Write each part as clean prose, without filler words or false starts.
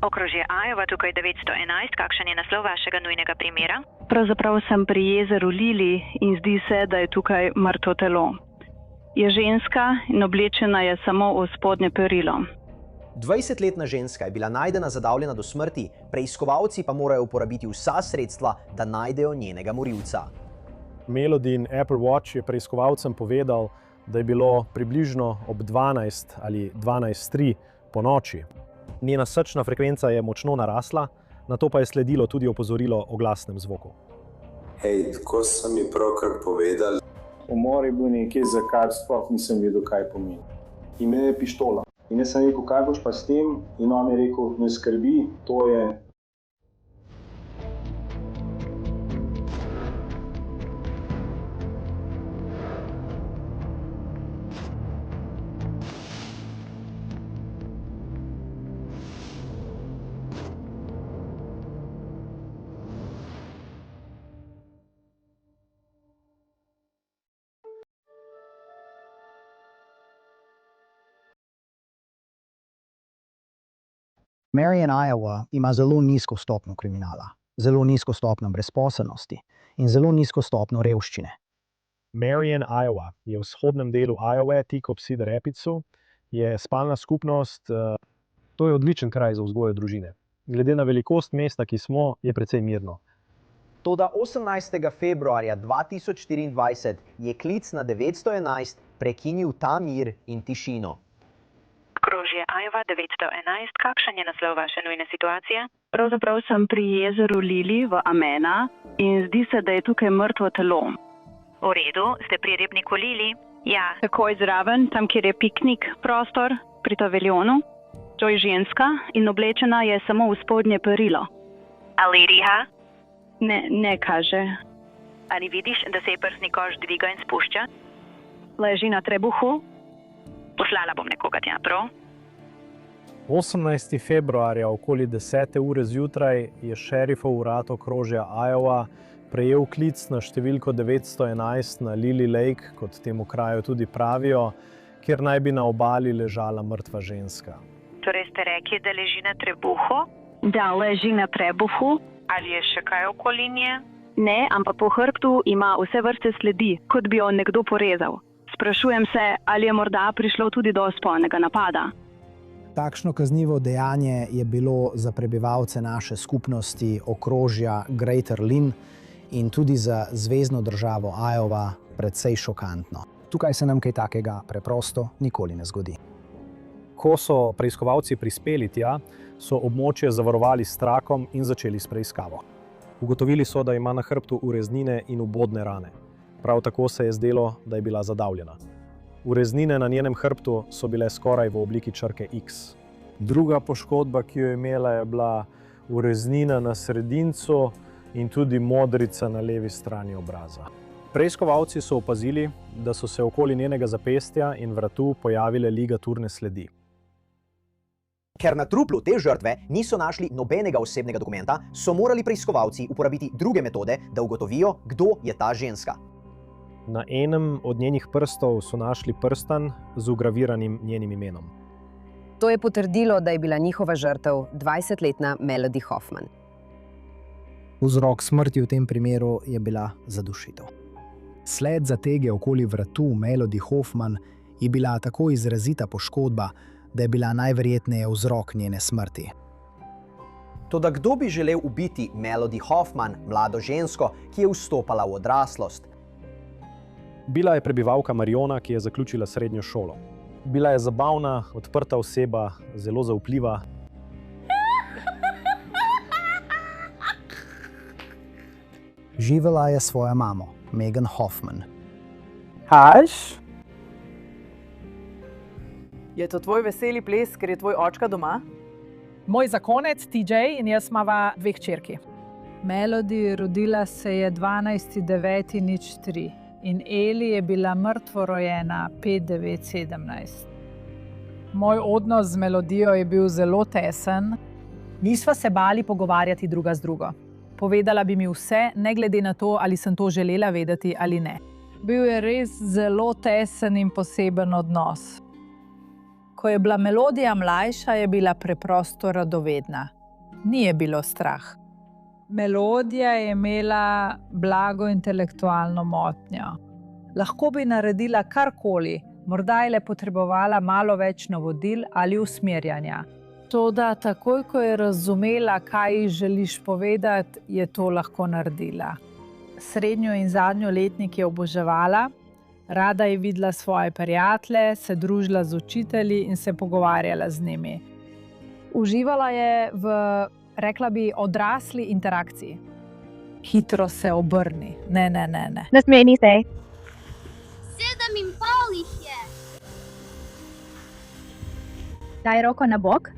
Okrožje Iowa, tukaj 911, kakšen je naslov vašega nujnega primera? Pravzaprav sem pri jezeru Lili in zdi se, da je tukaj mrtvo telo. Je ženska in oblečena je samo v spodnje perilo. 20-letna ženska je bila najdena zadavljena do smrti, preiskovalci pa morajo uporabiti vsa sredstva, da najdejo njenega morilca. Melodin Apple Watch je preiskovalcem povedal, da je bilo približno ob 12 ali 12:03 po noči. Njena srčna frekvenca je močno narasla, nato pa je sledilo tudi opozorilo o glasnem zvoku. Hej, tako so mi pravkar povedali. Umor je bil nekaj, za kar sploh nisem vedel, kaj pomeni. Ime je pištola. In jaz sem rekel, kaj boš pa s tem? In on mi je rekel, ne skrbi, to je... Marion, Iowa ima zelo nizko stopnjo kriminala, zelo nizko stopnjo brezposelnosti in zelo nizko stopnjo revščine. Marion, Iowa je v vzhodnem delu Iowa, tik ob Cedar Rapidsu, je spalna skupnost. To je odličen kraj za vzgojo družine. Glede na velikost mesta, ki smo, je precej mirno. Toda 18. februarja 2024 je klic na 911 prekinil ta mir in tišino. Okrožje Iowa, 911, kakšen je naslov vaše nujne situacije? Pravzaprav sem pri jezeru Lili v Amena in zdi se, da je tukaj mrtvo telo. V redu, ste pri ribniku Lili? Ja. Takoj zraven, tam kjer je piknik prostor, pri paviljonu. To je ženska in oblečena je samo v spodnje perilo. Ali riha? Ne kaže. Ali vidiš, da se je prsni koš dviga in spušča? Leži na trebuhu. Poslala bom nekoga tja, prav? 18. februarja okoli 10. ure zjutraj je šerifov urad okrožja Iowa prejel klic na številko 911 na Lily Lake, kot temu kraju tudi pravijo, kjer naj bi na obali ležala mrtva ženska. Torej ste rekli, da leži na trebuhu? Da, leži na trebuhu. Ali je še kaj okoli nje? Ne, ampak po hrbtu ima vse vrste sledi, kot bi jo nekdo porezal. Sprašujem se, ali je morda prišlo tudi do spolnega napada. Takšno kaznivo dejanje je bilo za prebivalce naše skupnosti okrožja Greater Lynn in tudi za zvezno državo Iowa precej šokantno. Tukaj se nam kaj takega preprosto nikoli ne zgodi. Ko so preiskovalci prispeli tja, so območje zavarovali s trakom in začeli s preiskavo. Ugotovili so, da ima na hrbtu ureznine in vbodne rane. Prav tako se je zdelo, da je bila zadavljena. Ureznine na njenem hrbtu so bile skoraj v obliki črke X. Druga poškodba, ki jo je imela, je bila ureznina na sredincu in tudi modrica na levi strani obraza. Preiskovalci so opazili, da so se okoli njenega zapestja in vratu pojavile ligaturne sledi. Ker na truplu te žrtve niso našli nobenega osebnega dokumenta, so morali preiskovalci uporabiti druge metode, da ugotovijo, kdo je ta ženska. Na enem od njenih prstov so našli prstan z vgraviranim njenim imenom. To je potrdilo, da je bila njihova žrtev 20-letna Melody Hoffman. Vzrok smrti v tem primeru je bila zadušitev. Sled zatege okoli vratu Melody Hoffman je bila tako izrazita poškodba, da je bila najverjetneje vzrok njene smrti. Toda kdo bi želel ubiti Melody Hoffman, mlado žensko, ki je vstopala v odraslost? Bila je prebivalka Mariona, ki je zaključila srednjo šolo. Bila je zabavna, odprta oseba, zelo zaupljiva. Živela je svojo mamo, Megan Hoffman. Haš? Je to tvoj veseli ples, ker je tvoj očka doma? Moj zakonec, TJ, in jaz imava 2 hčerki. Melody rodila se je 12.9.03 in Eli je bila mrtvo rojena 5.9.17. Moj odnos z Melodijo je bil zelo tesen. Nisva se bali pogovarjati druga z drugo. Povedala bi mi vse, ne glede na to, ali sem to želela vedeti ali ne. Bil je res zelo tesen in poseben odnos. Ko je bila Melodija mlajša, je bila preprosto radovedna. Ni je bilo strah. Melodija je imela blago intelektualno motnjo. Lahko bi naredila karkoli, morda je le potrebovala malo več navodil ali usmerjanja. Toda takoj, ko je razumela, kaj ji želiš povedati, je to lahko naredila. Srednjo in zadnjo letnik je oboževala, rada je videla svoje prijatelje, se družila z učitelji in se pogovarjala z njimi. Uživala je v, rekla bi, odrasli interakciji. Hitro se obrni. Ne. Nasmejni se. 7,5 jih je. Daj roko na bok.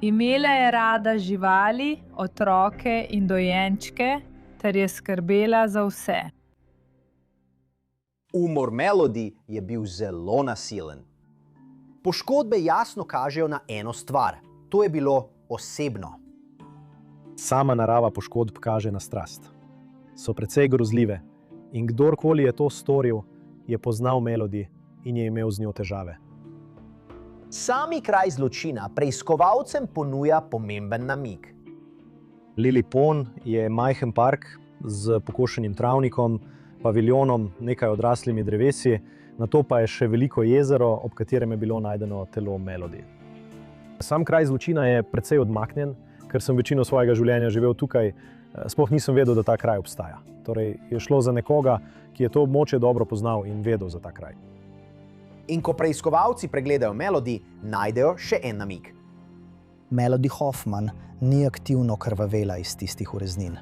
Imela je rada živali, otroke in dojenčke, ter je skrbela za vse. Umor Melody je bil zelo nasilen. Poškodbe jasno kažejo na eno stvar. To je bilo osebno. Sama narava poškodb kaže na strast. So precej grozljive in kdorkoli je to storil, je poznal Melody in je imel z njo težave. Sami kraj zločina preiskovalcem ponuja pomemben namig. Lily Pond je majhen park z pokošenim travnikom, paviljonom, nekaj odraslimi drevesi, nato pa je še veliko jezero, ob katerem je bilo najdeno telo Melody. Sam kraj zločina je precej odmaknjen, ker sem večino svojega življenja živel tukaj, sploh nisem vedel, da ta kraj obstaja. Torej je šlo za nekoga, ki je to območje dobro poznal in vedel za ta kraj. In ko preiskovalci pregledajo Melody, najdejo še en namig. Melody Hoffman ni aktivno krvavela iz tistih ureznin.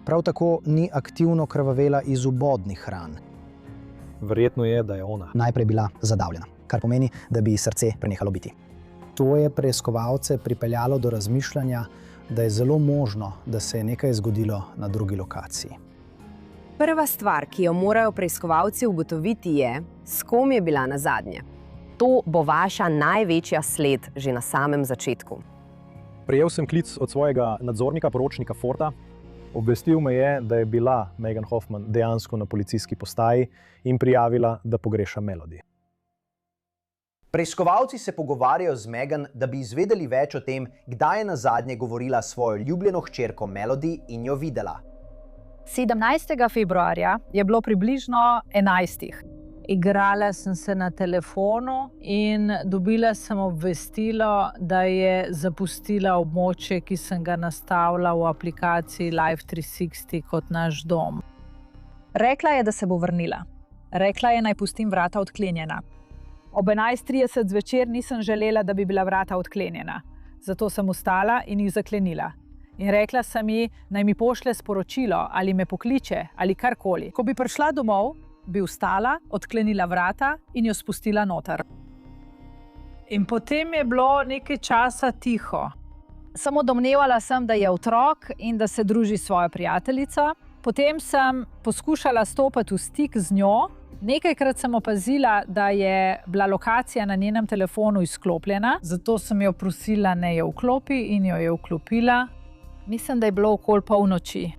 Prav tako ni aktivno krvavela iz vbodnih ran. Verjetno je, da je ona najprej bila zadavljena, kar pomeni, da bi ji srce prenehalo biti. To je preiskovalce pripeljalo do razmišljanja, da je zelo možno, da se je nekaj zgodilo na drugi lokaciji. Prva stvar, ki jo morajo preiskovalci ugotoviti, je, s kom je bila nazadnje. To bo vaša največja sled že na samem začetku. Prejel sem klic od svojega nadzornika, poročnika Forda. Obvestil me je, da je bila Megan Hoffman dejansko na policijski postaji in prijavila, da pogreša Melody. Preiskovalci se pogovarjajo z Megan, da bi izvedeli več o tem, kdaj je nazadnje govorila s svojo ljubljeno hčerko Melody in jo videla. 17. februarja je bilo približno 11. Igrala sem se na telefonu in dobila sem obvestilo, da je zapustila območje, ki sem ga nastavila v aplikaciji Life 360 kot naš dom. Rekla je, da se bo vrnila. Rekla je, naj pustim vrata odklenjena. Ob 11:30 zvečer nisem želela, da bi bila vrata odklenjena. Zato sem vstala in jih zaklenila. In rekla sem ji, naj mi pošlje sporočilo ali me pokliče ali karkoli. Ko bi prišla domov, bi vstala, odklenila vrata in jo spustila noter. In potem je bilo nekaj časa tiho. Samo domnevala sem, da je otrok in da se druži s svojo prijateljico. Potem sem poskušala stopiti v stik z njo. Nekajkrat sem opazila, da je bila lokacija na njenem telefonu izklopljena, zato sem jo prosila, naj jo vklopi in jo je vklopila. Mislim, da je bilo okoli polnoči.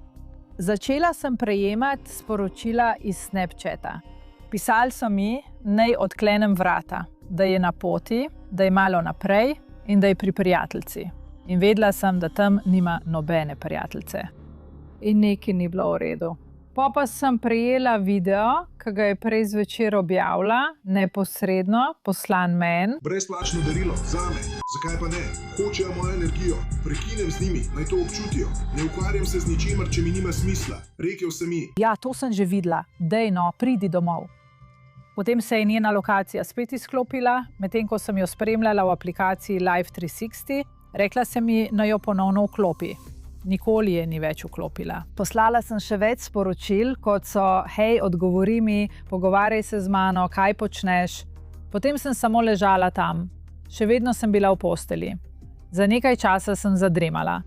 Začela sem prejemati sporočila iz Snapchata. Pisali so mi, naj odklenem vrata, da je na poti, da je malo naprej in da je pri prijateljici. In vedela sem, da tam nima nobene prijateljice. In nekaj ni bilo v redu. Pa sem prejela video, ki ga je prej zvečer objavila, neposredno, poslan meni. Brezplačno darilo, zame. Zakaj pa ne? Hočejo mojo energijo. Prekinem z njimi, naj to občutijo. Ne ukvarjam se z ničimer, če mi nima smisla. Rekel sem ji. Ja, to sem že videla. Dej no, pridi domov. Potem se je njena lokacija spet izklopila, medtem ko sem jo spremljala v aplikaciji Life 360, rekla sem ji, naj jo ponovno vklopi. Nikoli je ni več vklopila. Poslala sem še več sporočil, kot so, hej, odgovori mi, pogovarjaj se z mano, kaj počneš. Potem sem samo ležala tam. Še vedno sem bila v posteli. Za nekaj časa sem zadremala.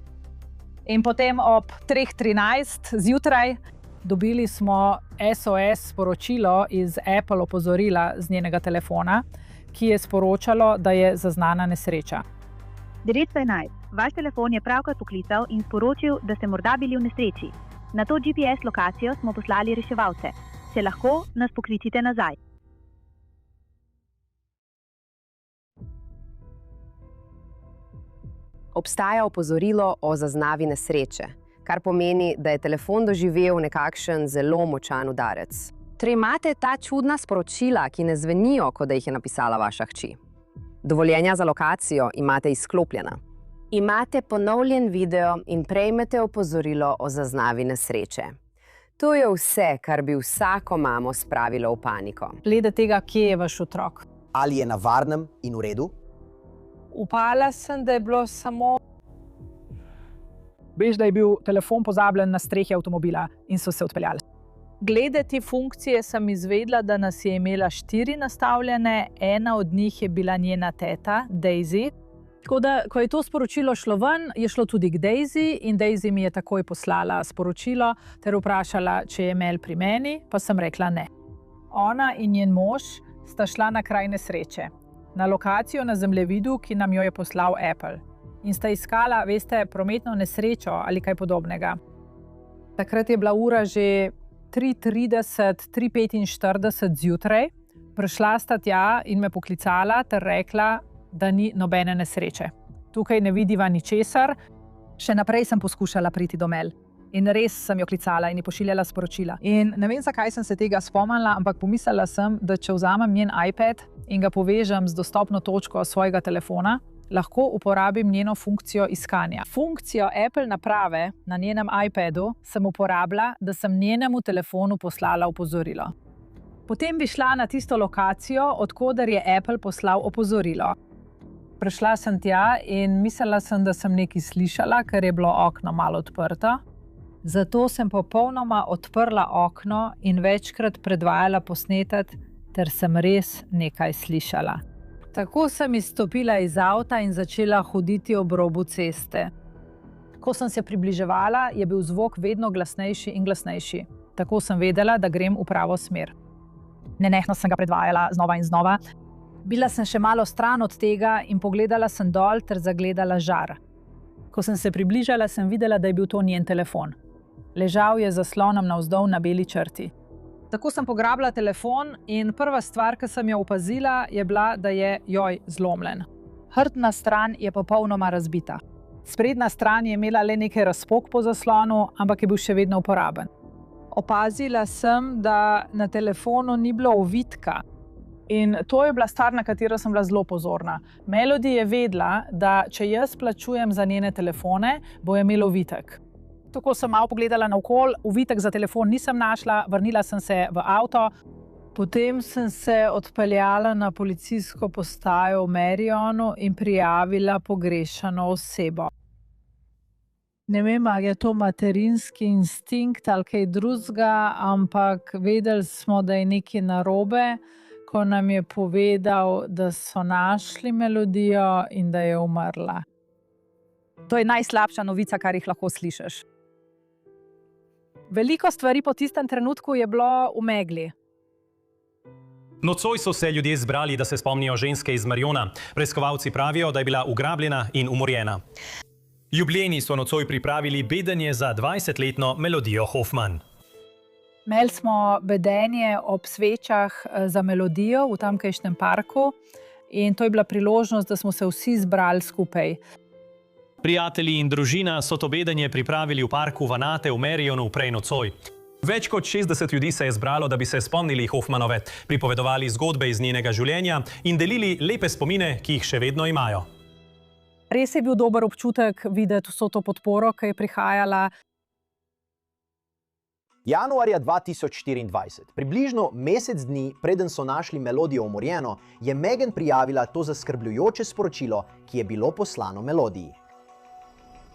In potem ob 3:13 zjutraj dobili smo SOS sporočilo iz Apple opozorila z njenega telefona, ki je sporočalo, da je zaznana nesreča. 911. Vaš telefon je pravkar poklical in sporočil, da ste morda bili v nesreči. Na to GPS lokacijo smo poslali reševalce. Če lahko, nas pokličite nazaj. obstaja opozorilo o zaznavi nesreče, kar pomeni, da je telefon doživel nekakšen zelo močan udarec. Torej imate ta čudna sporočila, ki ne zvenijo, kot da jih je napisala vaša hči. Dovoljenja za lokacijo imate izklopljena. Imate ponovljen video in prejmete opozorilo o zaznavi nesreče. To je vse, kar bi vsako mamo spravilo v paniko. Glede tega, kje je vaš otrok. Ali je na varnem in v redu? Upala sem, da je bilo samo... Veš, da je bil telefon pozabljen na strehi avtomobila in so se odpeljali. Glede te funkcije sem izvedela, da nas je imela 4 nastavljene, ena od njih je bila njena teta, Daisy. Tako da, ko je to sporočilo šlo ven, je šlo tudi k Daisy in Daisy mi je takoj poslala sporočilo ter vprašala, če je Mel pri meni, pa sem rekla ne. Ona in njen mož sta šla na kraj nesreče, na lokacijo na zemljevidu, ki nam jo je poslal Apple. In sta iskala, veste, prometno nesrečo ali kaj podobnega. Takrat je bila ura že 3:30, 3:45 zjutraj. Prišla sta tja in me poklicala ter rekla, da ni nobene nesreče. Tukaj ne vidiva ničesar. Še naprej sem poskušala priti do Mel. In res sem jo klicala in ji pošiljala sporočila. In ne vem, zakaj sem se tega spomnila, ampak pomislila sem, da če vzamem njen iPad in ga povežem z dostopno točko svojega telefona, lahko uporabim njeno funkcijo iskanja. Funkcijo Apple naprave na njenem iPadu sem uporabila, da sem njenemu telefonu poslala opozorilo. Potem bi šla na tisto lokacijo, od koder je Apple poslal opozorilo. Prišla sem tja in mislila sem, da sem nekaj slišala, ker je bilo okno malo odprto. Zato sem popolnoma odprla okno in večkrat predvajala posnetek, ter sem res nekaj slišala. Tako sem izstopila iz avta in začela hoditi ob robu ceste. Ko sem se približevala, je bil zvok vedno glasnejši in glasnejši. Tako sem vedela, da grem v pravo smer. Nenehno sem ga predvajala znova in znova. Bila sem še malo stran od tega in pogledala sem dol ter zagledala žar. Ko sem se približala, sem videla, da je bil to njen telefon. Ležal je z zaslonom navzdol na beli črti. Tako sem pograbila telefon in prva stvar, ki sem jo opazila, je bila, da je zlomljen. Hrbtna stran je popolnoma razbita. Sprednja stran je imela le nekaj razpok po zaslonu, ampak je bil še vedno uporaben. Opazila sem, da na telefonu ni bilo ovitka. In to je bila stvar, na katero sem bila zelo pozorna. Melody je vedela, da če jaz plačujem za njene telefone, bo imela ovitek. Tako sem malo pogledala naokoli, ovitek za telefon nisem našla, vrnila sem se v avto. Potem sem se odpeljala na policijsko postajo v Marionu in prijavila pogrešano osebo. Ne vem, ali je to materinski instinkt ali kaj drugega, ampak vedeli smo, da je nekaj narobe, ko nam je povedal, da so našli Melodijo in da je umrla. To je najslabša novica, kar jih lahko slišiš. Veliko stvari po tistem trenutku je bilo v megli. Nocoj so se ljudje zbrali, da se spomnijo ženske iz Mariona. Preiskovalci pravijo, da je bila ugrabljena in umorjena. Ljubljeni so nocoj pripravili bedenje za 20-letno Melodijo Hoffman. Imeli smo bedenje ob svečah za Melodijo v tamkajšnjem parku in to je bila priložnost, da smo se vsi zbrali skupaj. Prijatelji in družina so to bedenje pripravili v parku Vanate v Marionu prej nocoj. Več kot 60 ljudi se je zbralo, da bi se spomnili Hoffmanove, pripovedovali zgodbe iz njenega življenja in delili lepe spomine, ki jih še vedno imajo. Res je bil dober občutek videti vso to podporo, ki je prihajala. Januarja 2024, približno mesec dni, preden so našli Melodijo umorjeno, je Megan prijavila to zaskrbljujoče sporočilo, ki je bilo poslano Melodiji.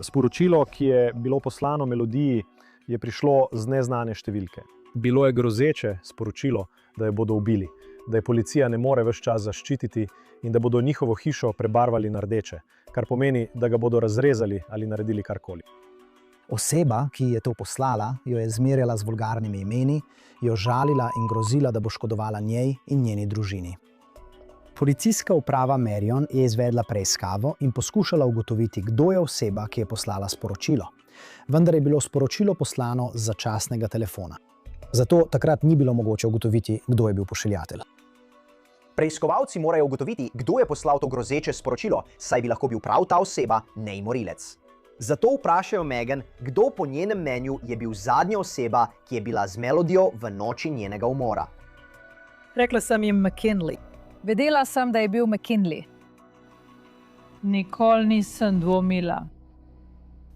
Sporočilo, ki je bilo poslano Melodiji, je prišlo z neznane številke. Bilo je grozeče sporočilo, da jo bodo ubili, da je policija ne more ves čas zaščititi in da bodo njihovo hišo prebarvali na rdeče, kar pomeni, da ga bodo razrezali ali naredili karkoli. Oseba, ki je to poslala, jo je zmerjala z vulgarnimi imeni, jo žalila in grozila, da bo škodovala njej in njeni družini. Policijska uprava Marion je izvedla preiskavo in poskušala ugotoviti, kdo je oseba, ki je poslala sporočilo. Vendar je bilo sporočilo poslano z začasnega telefona. Zato takrat ni bilo mogoče ugotoviti, kdo je bil pošiljatelj. Preiskovalci morajo ugotoviti, kdo je poslal to grozeče sporočilo, saj bi lahko bil prav ta oseba nej morilec. Zato vprašajo Megan, kdo po njenem mnenju je bil zadnja oseba, ki je bila z Melodijo v noči njenega umora. Rekla sem jim McKinley. Vedela sem, da je bil McKinley. Nikoli nisem dvomila.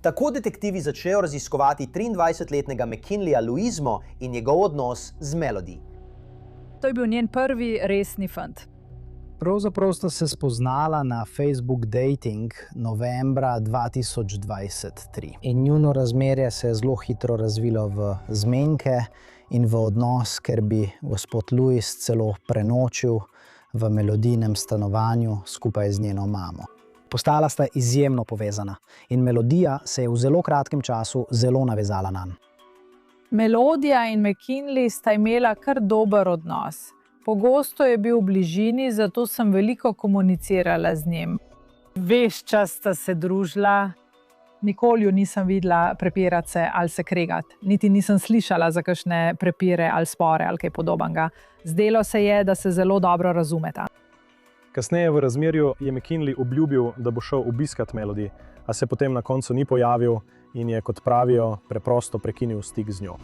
Tako detektivi začnejo raziskovati 23-letnega McKinleya Louismo in njegov odnos z Melody. To je bil njen prvi resni fant. Pravzaprav sta se spoznala na Facebook dating novembra 2023. In njuno razmerje se je zelo hitro razvilo v zmenke in v odnos, ker bi gospod Louis celo prenočil v Melodijinem stanovanju skupaj z njeno mamo. Postala sta izjemno povezana in Melodija se je v zelo kratkem času zelo navezala nanj. Melodija in McKinley sta imela kar dober odnos. Pogosto je bil v bližini, zato sem veliko komunicirala z njim. Ves čas sta se družila. Nikoli jo nisem videla prepirati se ali se kregati. Niti nisem slišala za kakšne prepire ali spore ali kaj podobnega. Zdelo se je, da se zelo dobro razumeta. Kasneje v razmerju je McKinley obljubil, da bo šel obiskat Melody, a se potem na koncu ni pojavil in je, kot pravijo, preprosto prekinil stik z njo.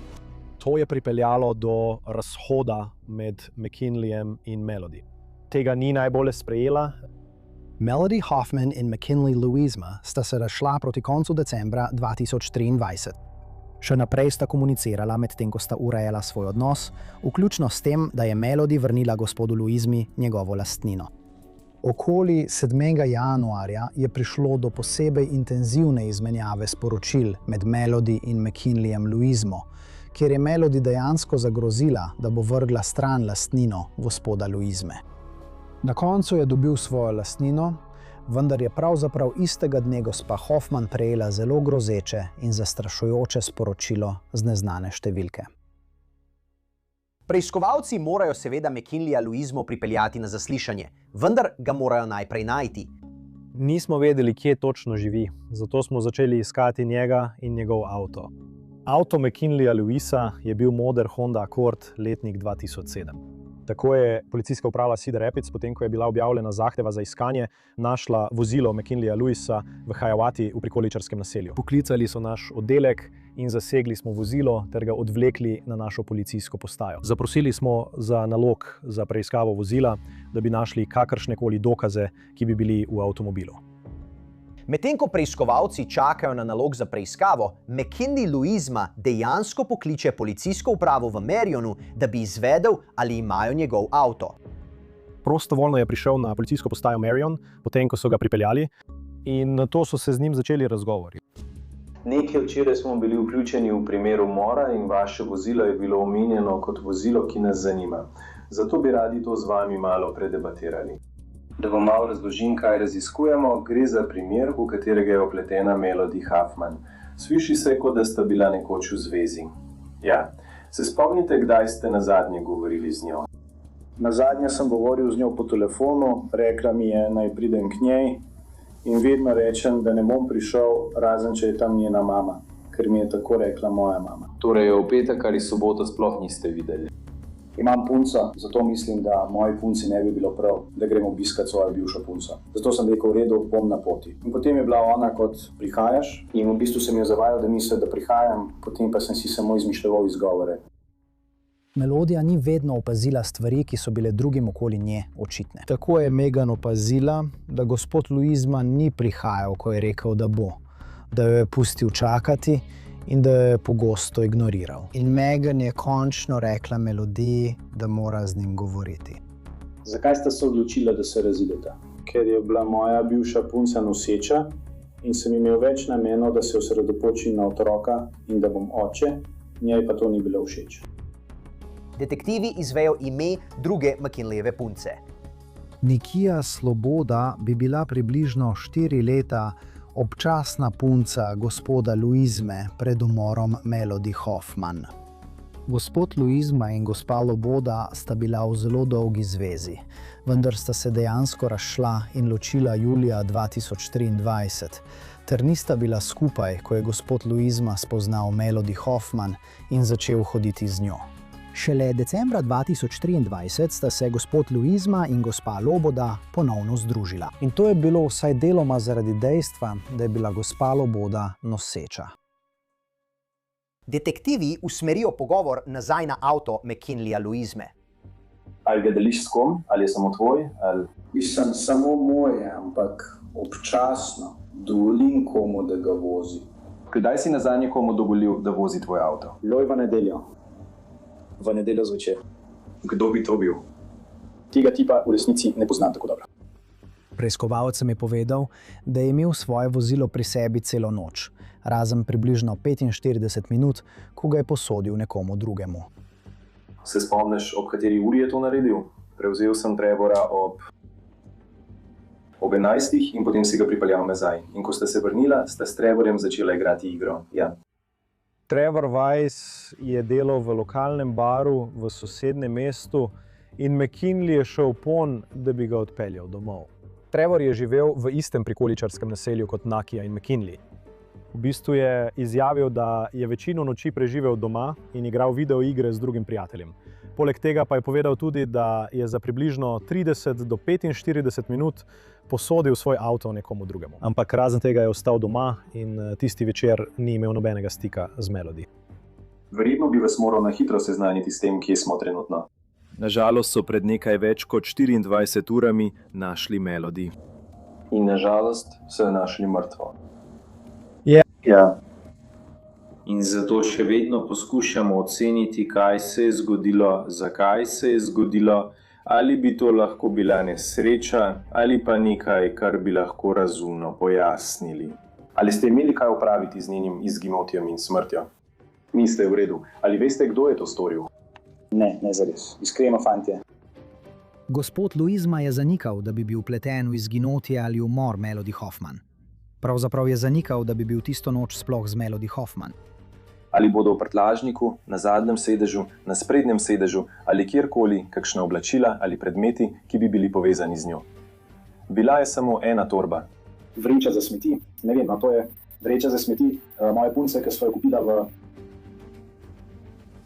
To je pripeljalo do razhoda med McKinleyjem in Melody. Tega ni najbolje sprejela. Melody Hoffman in McKinley Louisma sta se razšla proti koncu decembra 2023. Še naprej sta komunicirala, medtem ko sta urejala svoj odnos, vključno s tem, da je Melody vrnila gospodu Louismi njegovo lastnino. Okoli 7. januarja je prišlo do posebej intenzivne izmenjave sporočil med Melody in McKinleyjem Louismo, kjer je Melody dejansko zagrozila, da bo vrgla stran lastnino gospoda Louisme. Na koncu je dobil svojo lastnino, vendar je pravzaprav istega dne gospa Hoffman prejela zelo grozeče in zastrašujoče sporočilo z neznane številke. Preiskovalci morajo seveda McKinleya Louismo pripeljati na zaslišanje, vendar ga morajo najprej najti. Nismo vedeli, kje točno živi, zato smo začeli iskati njega in njegov avto. Avto McKinleya Louisa je bil moder Honda Accord letnik 2007. Tako je policijska uprava Cedar Rapids, potem ko je bila objavljena zahteva za iskanje, našla vozilo McKinleya Louisa v Hiawathi v prikoličarskem naselju. Poklicali so naš oddelek in zasegli smo vozilo ter ga odvlekli na našo policijsko postajo. Zaprosili smo za nalog za preiskavo vozila, da bi našli kakršnekoli dokaze, ki bi bili v avtomobilu. Medtem ko preiskovalci čakajo na nalog za preiskavo, McKinley Louisma dejansko pokliče policijsko upravo v Marionu, da bi izvedel, ali imajo njegov avto. Prostovoljno je prišel na policijsko postajo Marion, potem ko so ga pripeljali, in nato so se z njim začeli razgovori. Nekaj včeraj smo bili vključeni v primer umora in vaše vozilo je bilo omenjeno kot vozilo, ki nas zanima. Zato bi radi to z vami malo predebatirali. Da vam malo razložim, kaj raziskujemo, gre za primer, v katerega je vpletena Melody Hoffman. Sliši se, kot da sta bila nekoč v zvezi. Ja, se spomnite, kdaj ste nazadnje govorili z njo? Nazadnje sem govoril z njo po telefonu, rekla mi je, naj pridem k njej in vedno rečem, da ne bom prišel, razen če je tam njena mama, ker mi je tako rekla moja mama. Torej v petek ali soboto sploh niste videli? Imam punco, zato mislim, da moji punci ne bi bilo prav, da gremo obiskat svojo bivšo punco. Zato sem rekel, v redu, bom na poti. In potem je bila ona kot prihajaš in v bistvu sem jo zavajal, da misli, da prihajam, potem pa sem si samo izmišljal izgovore. Melodija ni vedno opazila stvari, ki so bile drugim okoli nje očitne. Tako je Megan opazila, da gospod Louisma ni prihajal, ko je rekel, da bo, da jo je pustil čakati in da jo je pogosto ignoriral. In Megan je končno rekla Melodiji, da mora z njim govoriti. Zakaj sta se odločila, da se razideta? Ker je bila moja bivša punca noseča in sem imel več namenov, da se osredotočim na otroka in da bom oče, njej pa to ni bilo všeč. Detektivi izvejo ime druge McKinleyjeve punce. Nikija Sloboda bi bila približno 4 leta občasna punca gospoda Louisme pred umorom Melody Hoffman. Gospod Louisma in gospa Loboda sta bila v zelo dolgi zvezi, vendar sta se dejansko razšla in ločila julija 2023, ter nista bila skupaj, ko je gospod Louisma spoznal Melody Hoffman in začel hoditi z njo. Šele decembra 2023 sta se gospod Luizma in gospa Loboda ponovno združila. In to je bilo vsaj deloma zaradi dejstva, da je bila gospa Loboda noseča. Detektivi usmerijo pogovor nazaj na avto McKinleyja Luizme. Ali ga deliš s kom, ali je samo tvoj? Mislim, samo moj, ampak občasno dovolim komu, da ga vozi. Kdaj si nazadnje komu dovolil, da vozi tvoj avto? Loj v nedeljo. V nedeljo zvečer. Kdo bi to bil? Tega tipa v resnici ne poznam tako dobro. Preiskovalec mi je povedal, da je imel svoje vozilo pri sebi celo noč, razen približno 45 minut, ko ga je posodil nekomu drugemu. Se spomniš, ob kateri uri je to naredil? Prevzel sem Trevora ob 11 in potem si ga pripeljal nazaj. In ko sta se vrnila, sta s Trevorjem začela igrati igro. Ja. Trevor Weiss je delal v lokalnem baru v sosednjem mestu in McKinley je šel pon, da bi ga odpeljal domov. Trevor je živel v istem prikoličarskem naselju kot Nakija in McKinley. V bistvu je izjavil, da je večino noči preživel doma in igral videoigre z drugim prijateljem. Poleg tega pa je povedal tudi, da je za približno 30 do 45 minut posodil svoj avto nekomu drugemu. Ampak razen tega je ostal doma in tisti večer ni imel nobenega stika z Melody. Verjetno bi vas moral na hitro seznaniti s tem, kje smo trenutno. Nažalost so pred nekaj več kot 24 urami našli Melody. In nažalost so jo našli mrtvo. Ja. In zato še vedno poskušamo oceniti, kaj se je zgodilo, zakaj se je zgodilo, ali bi to lahko bila nesreča, ali pa nekaj, kar bi lahko razumno pojasnili. Ali ste imeli kaj opraviti z njenim izginotjem in smrtjo? Niste v redu. Ali veste, kdo je to storil? Ne, ne zares. Iskreno, fantje. Gospod Luizma je zanikal, da bi bil vpleten v izginotje ali umor Melody Hoffman. Pravzaprav je zanikal, da bi bil tisto noč sploh z Melody Hoffman. Ali bodo v prtljažniku, na zadnjem sedežu, na sprednjem sedežu ali kjerkoli kakšna oblačila ali predmeti, ki bi bili povezani z njo. Bila je samo ena torba. Vreča za smeti. Ne vem, to je vreča za smeti moje punce, ki so jo kupila v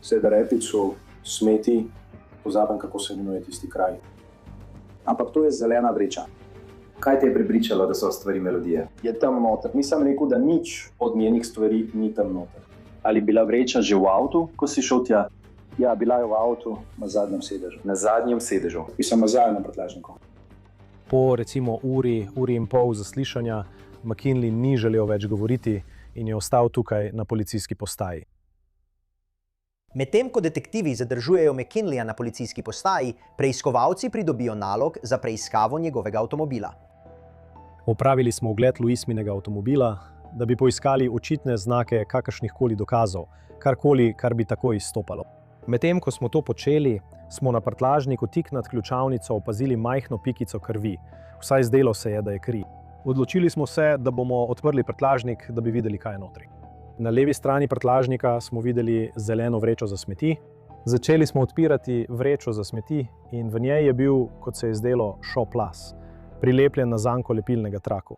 Sederepicu, smeti, pozabim, kako se imenuje tisti kraj. Ampak to je zelena vreča. Kaj te je prepričalo, da so stvari Melodije? Je tam noter. Nisem rekel, da nič od njenih stvari ni tam noter. Ali bila vreča že v avtu, ko si šel tja? Ja, bila je v avtu na zadnjem sedežu. Na zadnjem sedežu? Sem nazaj na prtljažniku. Po recimo uri in pol zaslišanja McKinley ni želel več govoriti in je ostal tukaj na policijski postaji. Medtem ko detektivi zadržujejo McKinleyja na policijski postaji, preiskovalci pridobijo nalog za preiskavo njegovega avtomobila. Opravili smo ogled Luizminega avtomobila, da bi poiskali očitne znake kakršnihkoli dokazov, karkoli, kar bi tako izstopalo. Medtem ko smo to počeli, smo na prtljažniku tik nad ključavnico opazili majhno pikico krvi. Vsaj zdelo se je, da je kri. Odločili smo se, da bomo odprli prtljažnik, da bi videli, kaj je notri. Na levi strani prtljažnika smo videli zeleno vrečo za smeti. Začeli smo odpirati vrečo za smeti in v njej je bil, kot se je zdelo, šoplas, prilepljen na zanko lepilnega traku.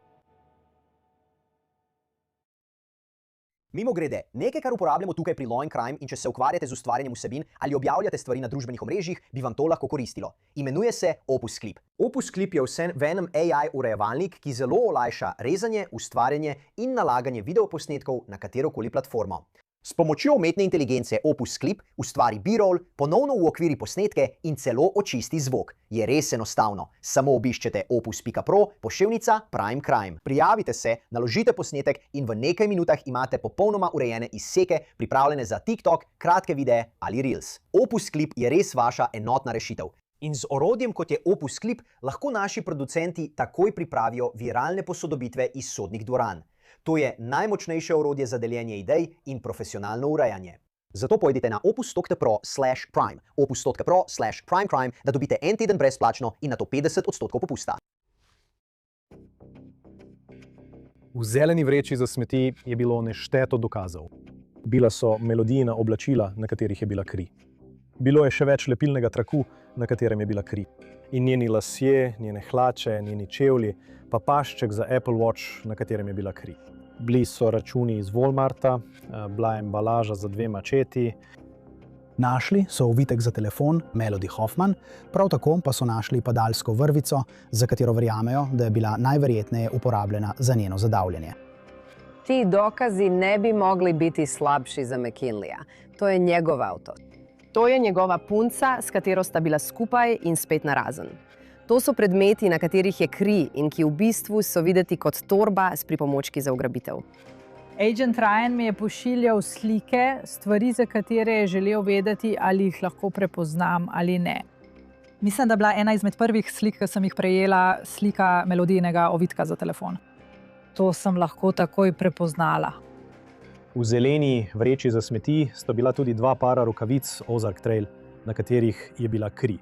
Mimogrede, nekaj, kar uporabljamo tukaj pri Law & Crime in če se ukvarjate z ustvarjanjem vsebin ali objavljate stvari na družbenih omrežjih, bi vam to lahko koristilo. Imenuje se Opus Clip. Opus Clip je v enem AI urejevalnik, ki zelo olajša rezanje, ustvarjanje in nalaganje videoposnetkov na katerokoli platformo. S pomočjo umetne inteligence Opus Clip ustvari B-roll, ponovno uokviri posnetke in celo očisti zvok. Je res enostavno. Samo obiščete opus.pro, poševnica Prime Crime. Prijavite se, naložite posnetek in v nekaj minutah imate popolnoma urejene izseke, pripravljene za TikTok, kratke videe ali Reels. Opus Clip je res vaša enotna rešitev. In z orodjem, kot je Opus Clip, lahko naši producenti takoj pripravijo viralne posodobitve iz sodnih dvoran. To je najmočnejše orodje za deljenje idej in profesionalno urejanje. Zato pojdite na opus.pro/prime, opus.pro/primecrime, da dobite en teden brezplačno in nato 50% popusta. V zeleni vreči za smeti je bilo nešteto dokazov. Bila so Melodijina oblačila, na katerih je bila kri. Bilo je še več lepilnega traku, na katerem je bila kri. In njeni lasje, njene hlače, njeni čevlji, pa pašček za Apple Watch, na katerem je bila kri. Bili so računi iz Walmarta, bila je embalaža za 2 mačeti. Našli so ovitek za telefon Melody Hoffman, prav tako pa so našli padalsko vrvico, za katero verjamejo, da je bila najverjetneje uporabljena za njeno zadavljanje. Ti dokazi ne bi mogli biti slabši za McKinleya. To je njegov avto. To je njegova punca, s katero sta bila skupaj in spet narazen. To so predmeti, na katerih je kri in ki v bistvu so videti kot torba s pripomočki za ugrabitev. Agent Ryan mi je pošiljal slike, stvari, za katere je želel vedeti, ali jih lahko prepoznam ali ne. Mislim, da je bila ena izmed prvih slik, ki sem jih prejela, slika Melodijinega ovitka za telefon. To sem lahko takoj prepoznala. V zeleni vreči za smeti sta bila tudi dva para rokavic Ozark Trail, na katerih je bila kri.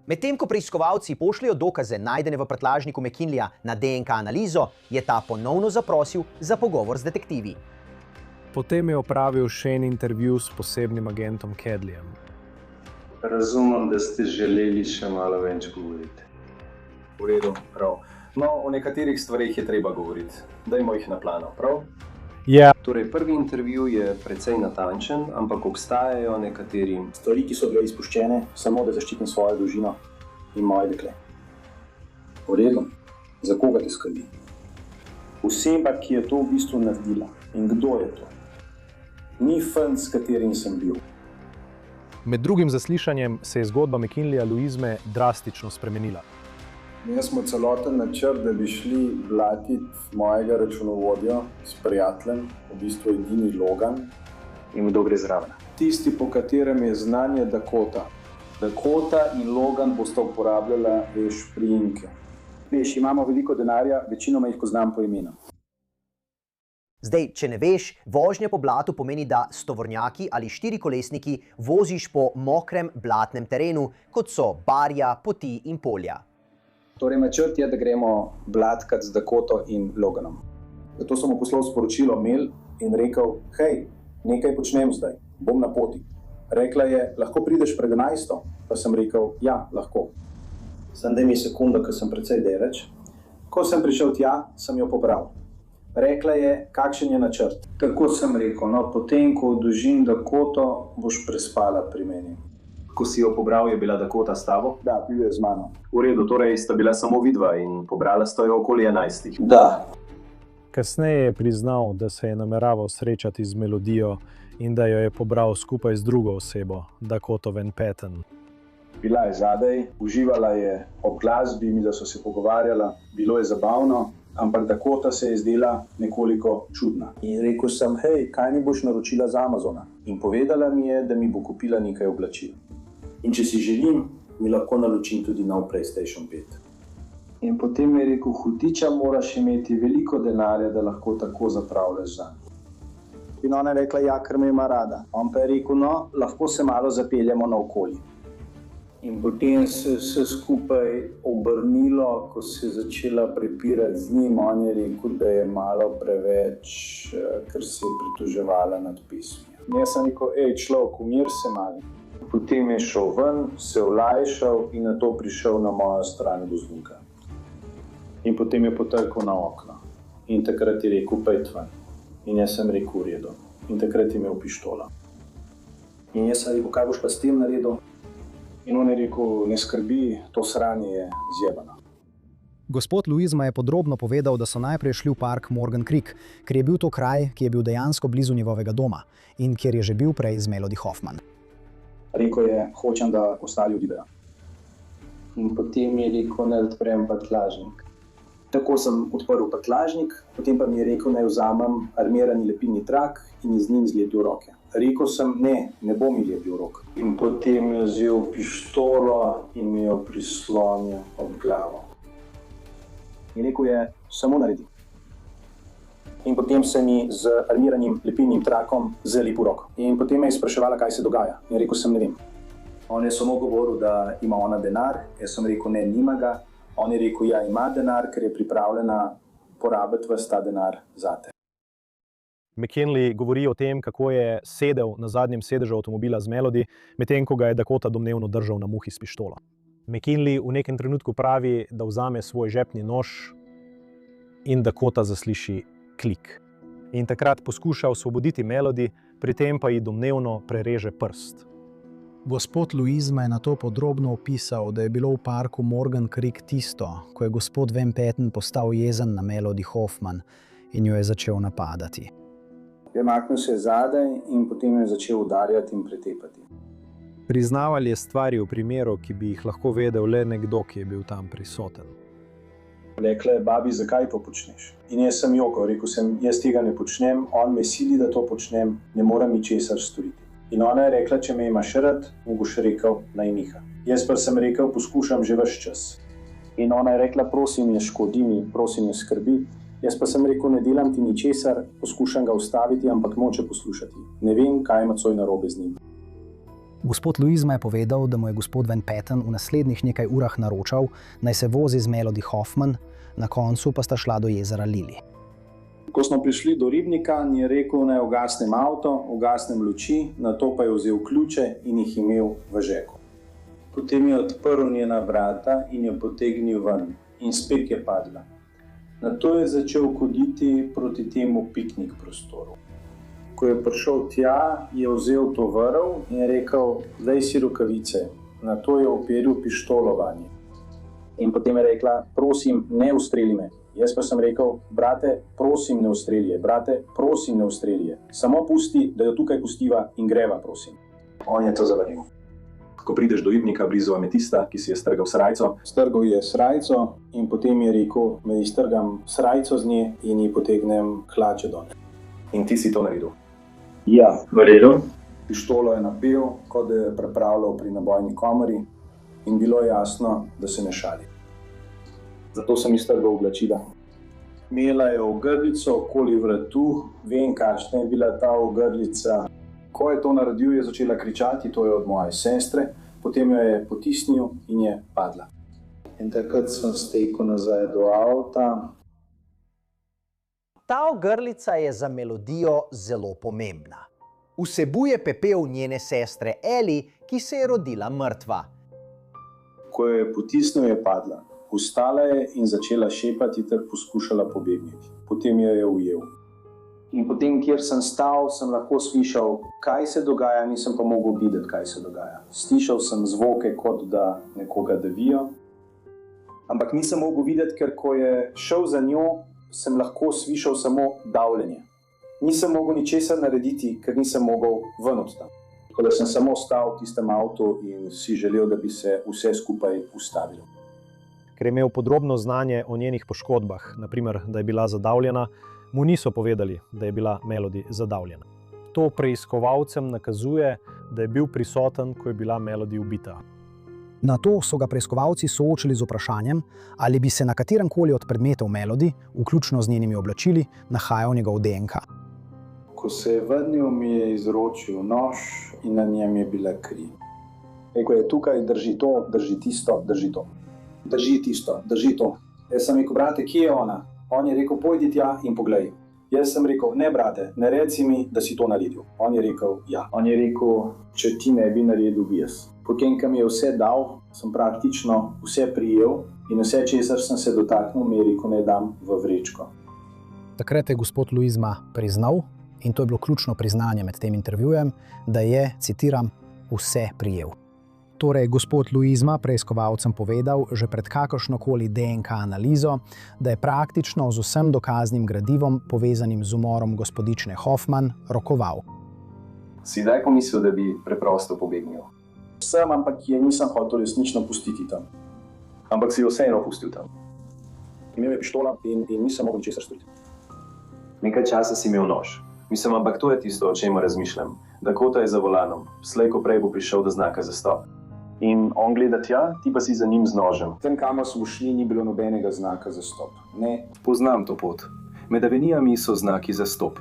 Medtem ko preiskovalci pošljajo dokaze najdene v prtljažniku McKinleya na DNK analizo, je ta ponovno zaprosil za pogovor z detektivi. Potem je opravil še en intervju s posebnim agentom Kedleyem. Razumem, da ste želeli še malo več govoriti. V redu, prav. No, o nekaterih stvarih je treba govoriti. Dajmo jih na plano, prav? Ja. Torej, prvi intervju je precej natančen, ampak obstajajo nekateri stvari, ki so bile izpuščene, samo da zaščitim svojo družino in moje dekle. V redu, za koga te skrbi? Oseba, ki je to v bistvu naredila. In kdo je to? Ni fant, s katerim sem bil. Med drugim zaslišanjem se je zgodba McKinleya Louisme drastično spremenila. Mi smo celoten načrt, da bi šli blatiti mojega računovodja s prijateljem, v bistvu edini Logan. In kdo gre zraven? Tisti, po katerem je znanje Dakota. Dakota in Logan bosta uporabljala, priimke. Imamo veliko denarja, večinoma jih poznam po imenu. Zdaj, če ne veš, vožnja po blatu pomeni, da s tovornjaki ali štirikolesniki voziš po mokrem blatnem terenu, kot so barja, poti in polja. Torej, načrt je, da gremo blatkat z Dakoto in Loganom. Zato sem mu poslal sporočilo mail in rekel, hej, nekaj počnem zdaj, bom na poti. Rekla je, lahko prideš pred 11. Pa sem rekel, ja, lahko. Sem daj mi sekundo, ker sem precej deleč. Ko sem prišel tja, sem jo pobral. Rekla je, kakšen je načrt. Tako sem rekel, no, potem, ko odužim Dakoto, boš prespala pri meni. Ko si jo pobral, je bila Dakota s tabo? Da, bil je z mano. V redu, torej sta bila samo vidva in pobrala sta jo okoli 11. Da. Kasneje je priznal, da se je nameraval srečati z Melodijo in da jo je pobral skupaj z drugo osebo, Dakoto Van Patten. Bila je zadaj, uživala je ob glasbi, mi da so se pogovarjala, bilo je zabavno, ampak Dakota se je zdela nekoliko čudna. In rekel sem, hej, kaj mi boš naročila z Amazona? In povedala mi je, da mi bo kupila nekaj oblačil. In če si želim, mi lahko naročim tudi nov PlayStation 5. In potem je rekel, hudiča moraš imeti veliko denarja, da lahko tako zapravljaš zanj. In ona je rekla, ja, ker me ima rada. On pa je rekel, no, lahko se malo zapeljemo naokoli. In potem se je vse skupaj obrnilo, ko se je začela prepirati z njim. On je rekel, da je malo preveč, ker se je pritoževala nad pismi. Jaz sem rekel, človek, umir se malo. Potem je šel ven, se olajšal in nato prišel na mojo stran voznika. In potem je potrkal na okno. In takrat je rekel, pojdi ven. In jaz sem rekel, v redu. In takrat je imel pištolo. In jaz sem rekel, kaj boš pa s tem naredil? In on je rekel, ne skrbi, to sranje je zjebano. Gospod Louisma je podrobno povedal, da so najprej šli v park Morgan Creek, ker je bil to kraj, ki je bil dejansko blizu njegovega doma in kjer je že bil prej z Melody Hoffman. Rekel je, hočem, da ostali odidejo. In potem je rekel, naj odprem prtljažnik. Tako sem odprl prtljažnik, potem pa mi je rekel, naj vzamem armirani lepilni trak in z njim zlepil roke. Rekel sem, ne bom mi lepil rok. In potem je vzel pištolo in mi jo prislonil ob glavo. In rekel je, samo naredi. In potem se mi z armiranim lepilnim trakom zalepil roko. In potem me je spraševala, kaj se dogaja. In rekel sem, ne vem. On je samo govoril, da ima ona denar. Jaz sem rekel, ne, nima ga. On je rekel, ja, ima denar, ker je pripravljena porabiti ves ta denar zate. McKinley govori o tem, kako je sedel na zadnjem sedežu avtomobila z Melody, medtem ko ga je Dakota domnevno držal na muhi s pištolo. McKinley v nekem trenutku pravi, da vzame svoj žepni nož in Dakota zasliši klik. In takrat poskuša osvoboditi Melody, pri tem pa ji domnevno prereže prst. Gospod Louisma je na to podrobno opisal, da je bilo v parku Morgan Creek tisto, ko je gospod Van Patten postal jezen na Melody Hoffman in jo je začel napadati. Premaknil se je zadaj in potem jo je začel udarjati in pretepati. Priznaval je stvari v primeru, ki bi jih lahko vedel le nekdo, ki je bil tam prisoten. Rekla je, babi, zakaj to počneš? In jaz sem jokal, rekel sem, jaz tega ne počnem, on me sili, da to počnem, ne morem ničesar storiti. In ona je rekla, če me imaš rad, mu boš rekel, naj niha. Jaz pa sem rekel, poskušam že ves čas. In ona je rekla, prosim, ne škodi mi, prosim, ne skrbi. Jaz pa sem rekel, ne delam ti ničesar, poskušam ga ustaviti, ampak noče poslušati. Ne vem, kaj ima coj narobe z njim. Gospod Louisma je povedal, da mu je gospod Van Patten v naslednjih nekaj urah naročal, naj se vozi z Melody Hoffman, na koncu pa sta šla do jezera Lili. Ko smo prišli do ribnika, je rekel, naj ugasnem avto, ugasnem luči, nato pa je vzel ključe in jih imel v žeku. Potem je odprl njena vrata in jo potegnil ven in spet je padla. Nato je začel hoditi proti temu piknik prostoru. Ko je prišel tja, je vzel to vrv in je rekel, daj si rokavice. Nato je uperil pištolo vanje. In potem je rekla, prosim, ne ustreli me. Jaz pa sem rekel, brate, prosim, ne ustreli je. Brate, prosim, ne ustreli je. Samo pusti, da jo tukaj pustiva in greva, prosim. On je to zavrnil. Ko prideš do ribnika blizu ametista, ki si je strgal srajco. Strgal je srajco in potem je rekel, me iztrgam srajco z nje in ji potegnem hlače dol. In ti si to naredil? Ja, v redu. Pištolo je napel, kot da je prepravljal pri nabojni komori in bilo je jasno, da se ne šali. Zato sem iztrgal oblačila. Imela je ogrlico okoli vratu, vem, kakšna je bila ta ogrlica. Ko je to naredil, je začela kričati, to je od moje sestre, potem jo je potisnil in je padla. In takrat sem stekel nazaj do avta. Ta ogrlica je za Melodijo zelo pomembna. Vsebuje pepel njene sestre Eli, ki se je rodila mrtva. Ko jo je potisnil, je padla. Vstala je in začela šepati ter poskušala pobegniti. Potem jo je ujel. In potem, kjer sem stal, sem lahko slišal, kaj se dogaja, nisem pa mogel videti, kaj se dogaja. Slišal sem zvoke, kot da nekoga davijo, ampak nisem mogel videti, ker ko je šel za njo, sem lahko slišal samo davljenje. Nisem mogel ničesar narediti, ker nisem mogel ven od tam. Tako da sem samo stal v tistem avtu in si želel, da bi se vse skupaj ustavilo. Ker je imel podrobno znanje o njenih poškodbah, naprimer, da je bila zadavljena, mu niso povedali, da je bila Melody zadavljena. To preiskovalcem nakazuje, da je bil prisoten, ko je bila Melody ubita. Na to so ga preiskovalci soočili z vprašanjem, ali bi se na kateremkoli od predmetov Melody, vključno z njenimi oblačili, nahajal njegov DNK. Ko se je vrnil, mi je izročil nož in na njem je bila kri. Rekel je, tukaj drži to, drži tisto, drži to. Drži tisto, drži to. Jaz sem rekel, brate, kje je ona? On je rekel, pojdi tja in poglej. Jaz sem rekel, ne brate, ne reci mi, da si to naredil. On je rekel, ja. On je rekel, če ti ne bi naredil, bi jaz. Potem, ko mi je vse dal, sem praktično vse prijel in vse, česar sem se dotaknil, mi je rekel, ne dam v vrečko. Takrat je gospod Louisma priznal, in to je bilo ključno priznanje med tem intervjujem, da je, citiram, vse prijel. Torej, gospod Louisma preiskovalcem povedal že pred kakršnokoli DNK analizo, da je praktično z vsem dokaznim gradivom, povezanim z umorom gospodične Hoffman, rokoval. Si kdaj pomislil, da bi preprosto pobegnil? Sem, ampak je nisem hotel resnično pustiti tam. Ampak si jo vseeno pustil tam? Imel je pištola in nisem mogel ničesar storiti. Nekaj časa si imel nož. Mislim, ampak to je tisto, o čemer razmišljam. Dakota je za volanom. Slej ko prej bo prišel do znaka za stop. In on gleda tja, ti pa si za njim z nožem. Tam, kamor smo šli, ni bilo nobenega znaka za stop. Ne. Poznam to pot. Med avenijami so znaki za stop.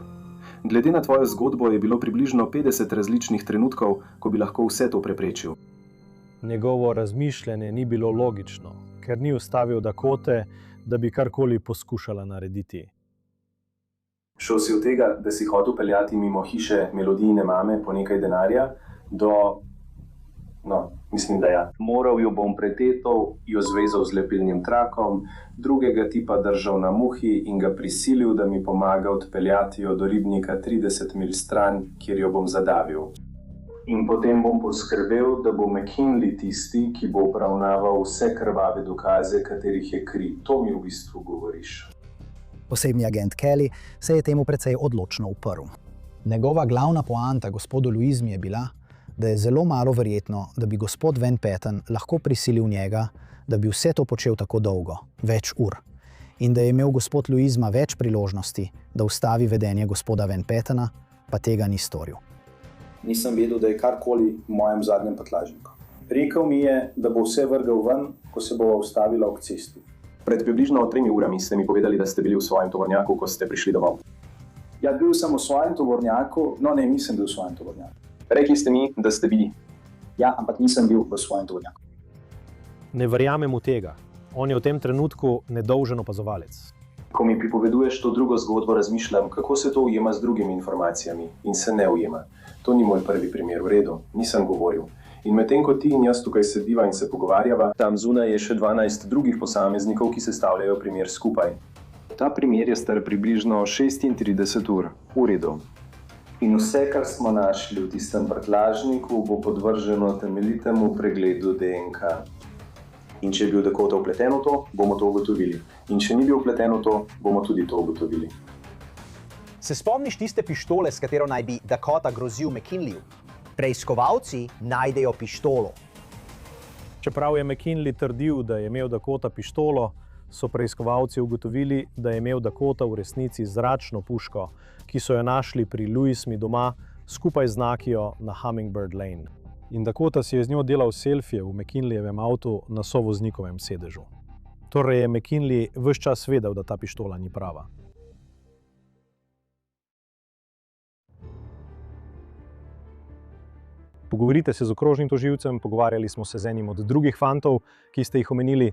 Glede na tvojo zgodbo je bilo približno 50 različnih trenutkov, ko bi lahko vse to preprečil. Njegovo razmišljanje ni bilo logično, ker ni ustavil Dakote, da bi karkoli poskušala narediti. Šel si od tega, da si hotel peljati mimo hiše Melodijine mame po nekaj denarja, do Mislim, da ja. Moral jo bom pretetal, jo zvezal z lepilnim trakom, drugega tipa držal na muhi in ga prisilil, da mi pomaga odpeljati jo do ribnika 30 mil stran, kjer jo bom zadavil. In potem bom poskrbel, da bo McKinley tisti, ki bo obravnaval vse krvave dokaze, katerih je kri. To mi v bistvu govoriš. Osebni agent Kelly se je temu precej odločno uprl. Njegova glavna poanta gospodu Louismi je bila, da je zelo malo verjetno, da bi gospod Van Patten lahko prisilil njega, da bi vse to počel tako dolgo, več ur, in da je imel gospod Louisma več priložnosti, da ustavi vedenje gospoda Van Pattena, pa tega ni storil. Nisem vedel, da je karkoli v mojem zadnjem prtljažniku. Rekel mi je, da bo vse vrgel ven, ko se bova ustavila ob cesti. Pred približno 3 urami ste mi povedali, da ste bili v svojem tovornjaku, ko ste prišli domov. Ja, bil sem v svojem tovornjaku, no ne, nisem bil v svojem tovornjaku. Rekli ste mi, da ste bili. Ja, ampak nisem bil v svojem tovornjaku. Ne verjamem v tega. On je v tem trenutku nedolžen opazovalec. Ko mi pripoveduješ to drugo zgodbo, razmišljam, kako se to ujema z drugimi informacijami in se ne ujema. To ni moj prvi primer, v redu, nisem govoril. In medtem ko ti in jaz tukaj sediva in se pogovarjava, tam zunaj je še 12 drugih posameznikov, ki sestavljajo primer skupaj. Ta primer je star približno 36 ur, v redu. In vse, kar smo našli v tistem prtljažniku, bo podvrženo temeljitemu pregledu DNK. In če je bil Dakota vpleten v to, bomo to ugotovili. In če ni bil vpleten v to, bomo tudi to ugotovili. Se spomniš tiste pištole, s katero naj bi Dakota grozil McKinleyju? Preiskovalci najdejo pištolo. Čeprav je McKinley trdil, da je imel Dakota pištolo, so preiskovalci ugotovili, da je imel Dakota v resnici zračno puško, ki so jo našli pri Louismi doma skupaj z Nakijo na Hummingbird Lane. In Dakota si je z njo delal selfije v McKinleyjevem avtu na sovoznikovem sedežu. Torej je McKinley ves čas vedel, da ta pištola ni prava. Pogovorite se z okrožnim tožilcem, pogovarjali smo se z enim od drugih fantov, ki ste jih omenili.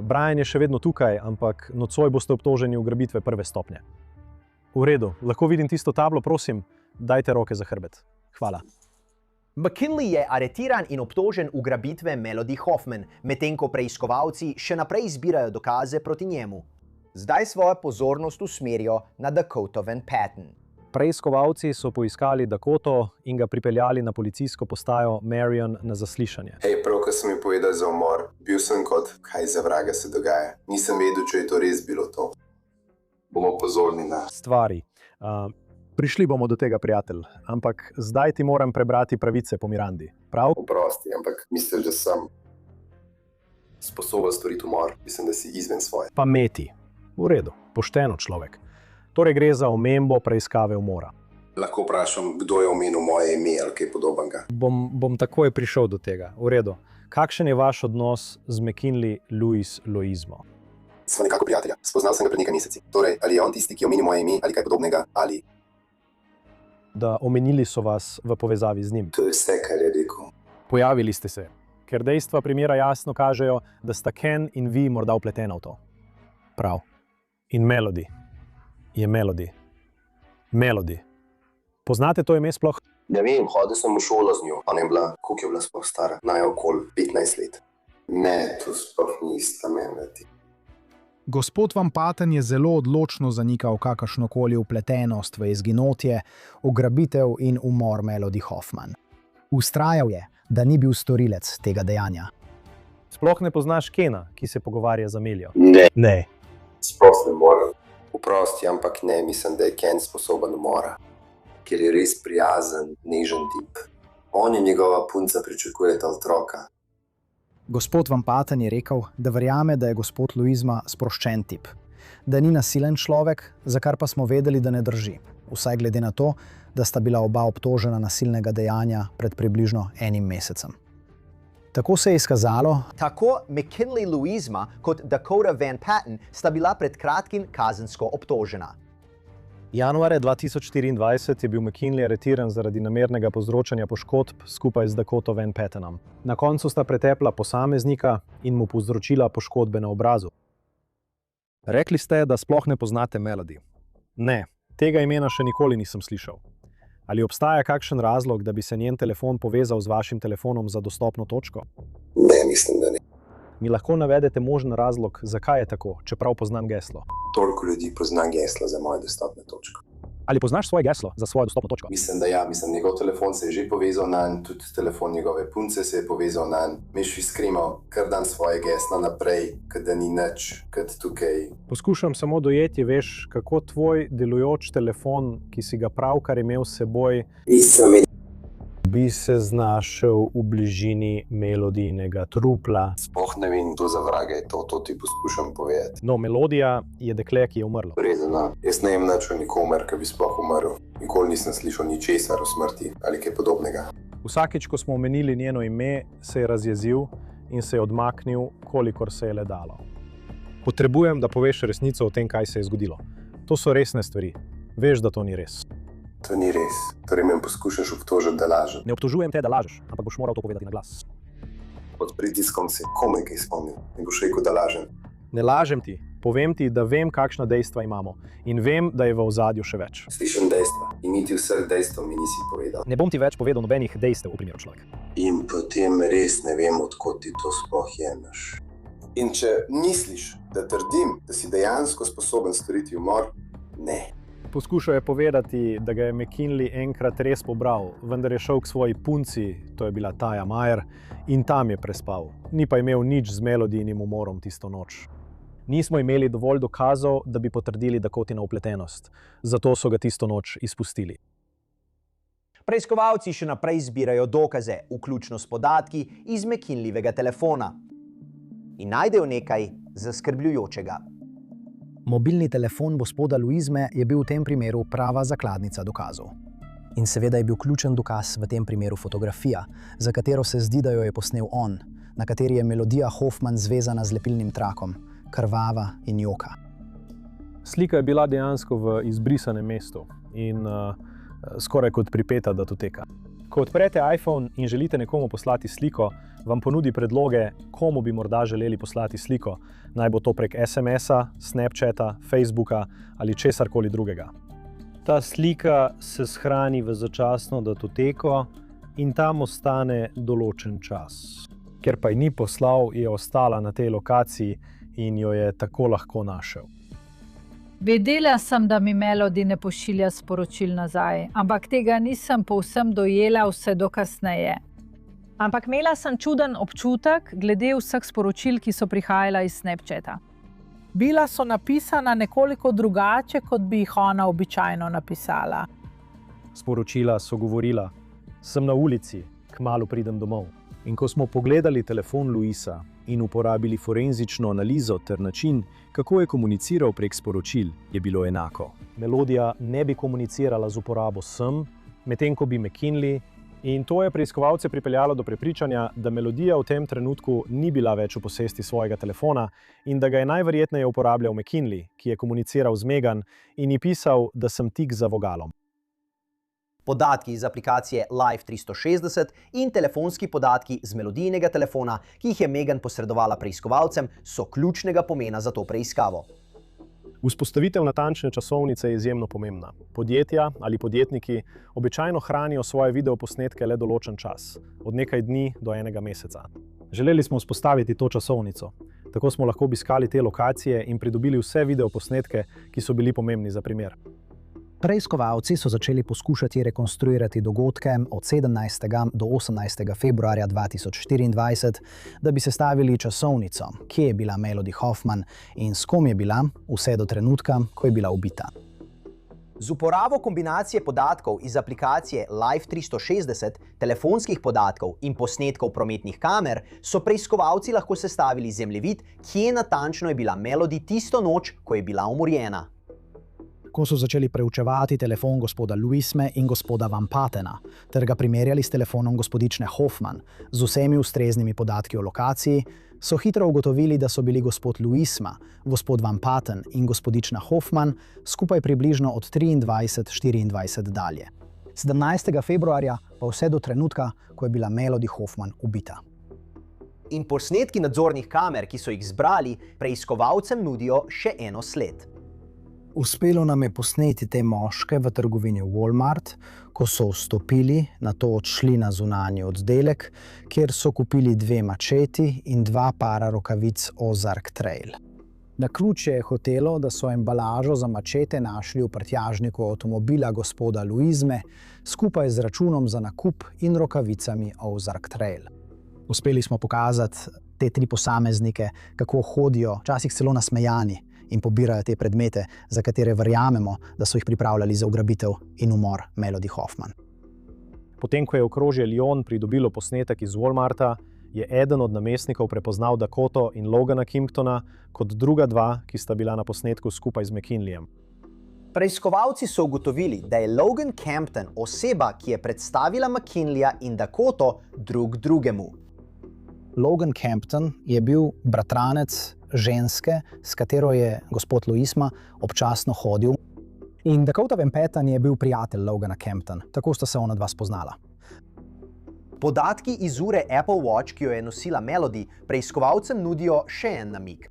Brian je še vedno tukaj, ampak nocoj boste obtoženi ugrabitve 1. stopnje. V redu, lahko vidim tisto tablo, prosim, dajte roke za hrbet. Hvala. McKinley je aretiran in obtožen ugrabitve Melody Hoffman, medtem ko preiskovalci še naprej zbirajo dokaze proti njemu. Zdaj svojo pozornost usmerijo na Dakota Van Patten. Preiskovalci so poiskali Dakoto in ga pripeljali na policijsko postajo Marion na zaslišanje. Hej, prav, ko sem mi povedal za umor, bil sem kot, kaj za vraga se dogaja. Nisem vedel, če je to res bilo to. Bomo pozorni na stvari. Prišli bomo do tega, prijatelj, ampak zdaj ti moram prebrati pravice po Mirandi. Prav? Oprosti, ampak misliš, da sem sposoben storiti umor? Mislim, da si izven svoje. Pameti. V redu, pošteno človek. Torej gre za omembo preiskave umora. Lahko vprašam, kdo je omenil moje ime ali kaj podobnega? Bom takoj prišel do tega. V redu. Kakšen je vaš odnos z McKinley Louismo? Sva nekako prijatelja. Spoznal sem ga pred nekaj meseci. Torej, ali je on tisti, ki je omenil moje ime ali kaj podobnega, ali... Da omenili so vas v povezavi z njim. To je vse, kar je rekel. Pojavili ste se, ker dejstva primera jasno kažejo, da sta Ken in vi morda vpletena v to. Prav. In Melody. Je Melody. Melody. Poznate to ime sploh? Ja vem, hodil sem v šolo z njo. Ona je bila, koliko je bila sploh stara? Naj okoli 15 let. Ne, to sploh ni ista Melody. Gospod Van Patten je zelo odločno zanikal kakršnokoli vpletenost v izginotje, ugrabitev in umor Melody Hoffman. Vztrajal je, da ni bil storilec tega dejanja. Sploh ne poznaš Kena, ki se pogovarja z Amelijo? Ne. Sploh ne morem. Oprosti, ampak ne, mislim, da je Ken sposoben umora. Ker je res prijazen, nežen tip. On in njegova punca pričakujeta otroka. Gospod Van Patten je rekel, da verjame, da je gospod Louisma sproščen tip. Da ni nasilen človek, za kar pa smo vedeli, da ne drži. Vsaj glede na to, da sta bila oba obtožena nasilnega dejanja pred približno 1 mesecem. Tako se je izkazalo. Tako McKinley Louisma kot Dakota Van Patten sta bila pred kratkim kazensko obtožena. Januarja 2024 je bil McKinley aretiran zaradi namernega povzročanja poškodb skupaj z Dakota Van Pattenom. Na koncu sta pretepla posameznika in mu povzročila poškodbe na obrazu. Rekli ste, da sploh ne poznate Melody. Ne, tega imena še nikoli nisem slišal. Ali obstaja kakšen razlog, da bi se njen telefon povezal z vašim telefonom za dostopno točko? Ne, mislim, da ne. Mi lahko navedete možen razlog, zakaj je tako, čeprav poznam geslo? Toliko ljudi pozna geslo za moje dostopne točke. Ali poznaš svoje geslo za svojo dostopno točko? Mislim, da ja. Njegov telefon se je že povezal nanj, tudi telefon njegove punce se je povezal nanj. Mi še skrimo kar dan svoje geslo naprej, da ni nič, kad tukaj. Poskušam samo dojeti, veš, kako tvoj delujoč telefon, ki si ga pravkar imel s seboj, bi se znašel v bližini Melodijinega trupla. Sploh ne vem, kdo za vraga je to ti poskušam povedati. No, Melodija je dekle, ki je umrlo. Redno, jaz ne vem nič o nikomer, ki bi sploh umrl. Nikoli nisem slišal ničesar o smrti ali kaj podobnega. Vsakič, ko smo omenili njeno ime, se je razjezil in se je odmaknil, kolikor se je le dalo. Potrebujem, da poveš resnico o tem, kaj se je zgodilo. To so resne stvari. Veš, da to ni res. To ni res. Torej me poskušaš obtožiti, da lažem. Ne obtožujem te, da lažeš, ampak boš moral to povedati na glas. Pod pritiskom se komaj kaj spomnil. Ne boš rekel, da lažem. Ne lažem ti. Povem ti, da vem, kakšna dejstva imamo. In vem, da je v ozadju še več. Slišim dejstva. In niti vseh dejstev mi nisi povedal. Ne bom ti več povedal nobenih dejstev v primeru človek. In potem res ne vem, odkot ti to sploh jemeš. In če misliš, da trdim, da si dejansko sposoben storiti umor, ne. Poskušal je povedati, da ga je McKinley enkrat res pobral, vendar je šel k svoji punci, to je bila Taya Mayer, in tam je prespal. Ni pa imel nič z Melodijinim umorom tisto noč. Nismo imeli dovolj dokazov, da bi potrdili Dakotino vpletenost, zato so ga tisto noč izpustili. Preiskovalci še naprej zbirajo dokaze, vključno s podatki iz McKinleyjevega telefona. In najdejo nekaj zaskrbljujočega. Mobilni telefon gospoda Louisme je bil v tem primeru prava zakladnica dokazov. In seveda je bil ključen dokaz v tem primeru fotografija, za katero se zdi, da jo je posnel on, na kateri je Melodija Hoffman zvezana z lepilnim trakom, krvava in joka. Slika je bila dejansko v izbrisanem mestu in skoraj kot pripeta datoteka. Ko odprete iPhone in želite nekomu poslati sliko, vam ponudi predloge, komu bi morda želeli poslati sliko, naj bo to prek SMS-a, Snapchata, Facebooka ali česarkoli drugega. Ta slika se shrani v začasno datoteko in tam ostane določen čas. Ker pa ji ni poslal, je ostala na tej lokaciji in jo je tako lahko našel. Vedela sem, da mi Melody ne pošilja sporočil nazaj, ampak tega nisem povsem dojela vse do kasneje. Ampak imela sem čuden občutek glede vseh sporočil, ki so prihajala iz Snapchata. Bila so napisana nekoliko drugače, kot bi jih ona običajno napisala. Sporočila so govorila: sem na ulici, kmalu pridem domov. In ko smo pogledali telefon Louisa in uporabili forenzično analizo ter način, kako je komuniciral prek sporočil, je bilo enako. Melodija ne bi komunicirala z uporabo sem, medtem ko bi McKinley, in to je preiskovalce pripeljalo do prepričanja, da Melodija v tem trenutku ni bila več v posesti svojega telefona in da ga je najverjetneje uporabljal McKinley, ki je komuniciral z Megan in ji pisal, da sem tik za vogalom. Podatki iz aplikacije Live 360 in telefonski podatki z Melodijinega telefona, ki jih je Megan posredovala preiskovalcem, so ključnega pomena za to preiskavo. Vzpostavitev natančne časovnice je izjemno pomembna. Podjetja ali podjetniki običajno hranijo svoje videoposnetke le določen čas, od nekaj dni do enega meseca. Želeli smo vzpostaviti to časovnico. Tako smo lahko obiskali te lokacije in pridobili vse videoposnetke, ki so bili pomembni za primer. Preiskovalci so začeli poskušati rekonstruirati dogodke od 17. do 18. februarja 2024, da bi sestavili časovnico, kje je bila Melody Hoffman in s kom je bila vse do trenutka, ko je bila ubita. Z uporabo kombinacije podatkov iz aplikacije Live 360, telefonskih podatkov in posnetkov prometnih kamer so preiskovalci lahko sestavili zemljevid, kje natančno je bila Melody tisto noč, ko je bila umorjena. Ko so začeli preučevati telefon gospoda Louisme in gospoda Van Patena, ter ga primerjali s telefonom gospodične Hoffman z vsemi ustreznimi podatki o lokaciji, so hitro ugotovili, da so bili gospod Louisma, gospod Van Paten in gospodična Hoffman skupaj približno od 23:24 dalje. 17. februarja pa vse do trenutka, ko je bila Melody Hoffman ubita. In posnetki nadzornih kamer, ki so jih zbrali, preiskovalcem nudijo še eno sled. Uspelo nam je posneti te moške v trgovini Walmart, ko so vstopili, nato odšli na zunanji oddelek, kjer so kupili 2 mačeti in 2 para rokavic Ozark Trail. Naključje je hotelo, da so embalažo za mačete našli v prtljažniku avtomobila gospoda Luizme, skupaj z računom za nakup in rokavicami Ozark Trail. Uspeli smo pokazati te 3 posameznike, kako hodijo, včasih celo nasmejani, in pobirajo te predmete, za katere verjamemo, da so jih pripravljali za ugrabitev in umor Melody Hoffman. Potem, ko je okrožje Lyon pridobilo posnetek iz Walmarta, je eden od namestnikov prepoznal Dakoto in Logana Kimptona kot druga 2, ki sta bila na posnetku skupaj z McKinleyjem. Preiskovalci so ugotovili, da je Logan Campton oseba, ki je predstavila McKinleyja in Dakoto drug drugemu. Logan Campton je bil bratranec ženske, s katero je gospod Luizma občasno hodil. In Dakota Van Patten je bil prijatelj Logana Campton, tako sta se ona 2 spoznala. Podatki iz ure Apple Watch, ki jo je nosila Melody, preiskovalcem nudijo še en namig.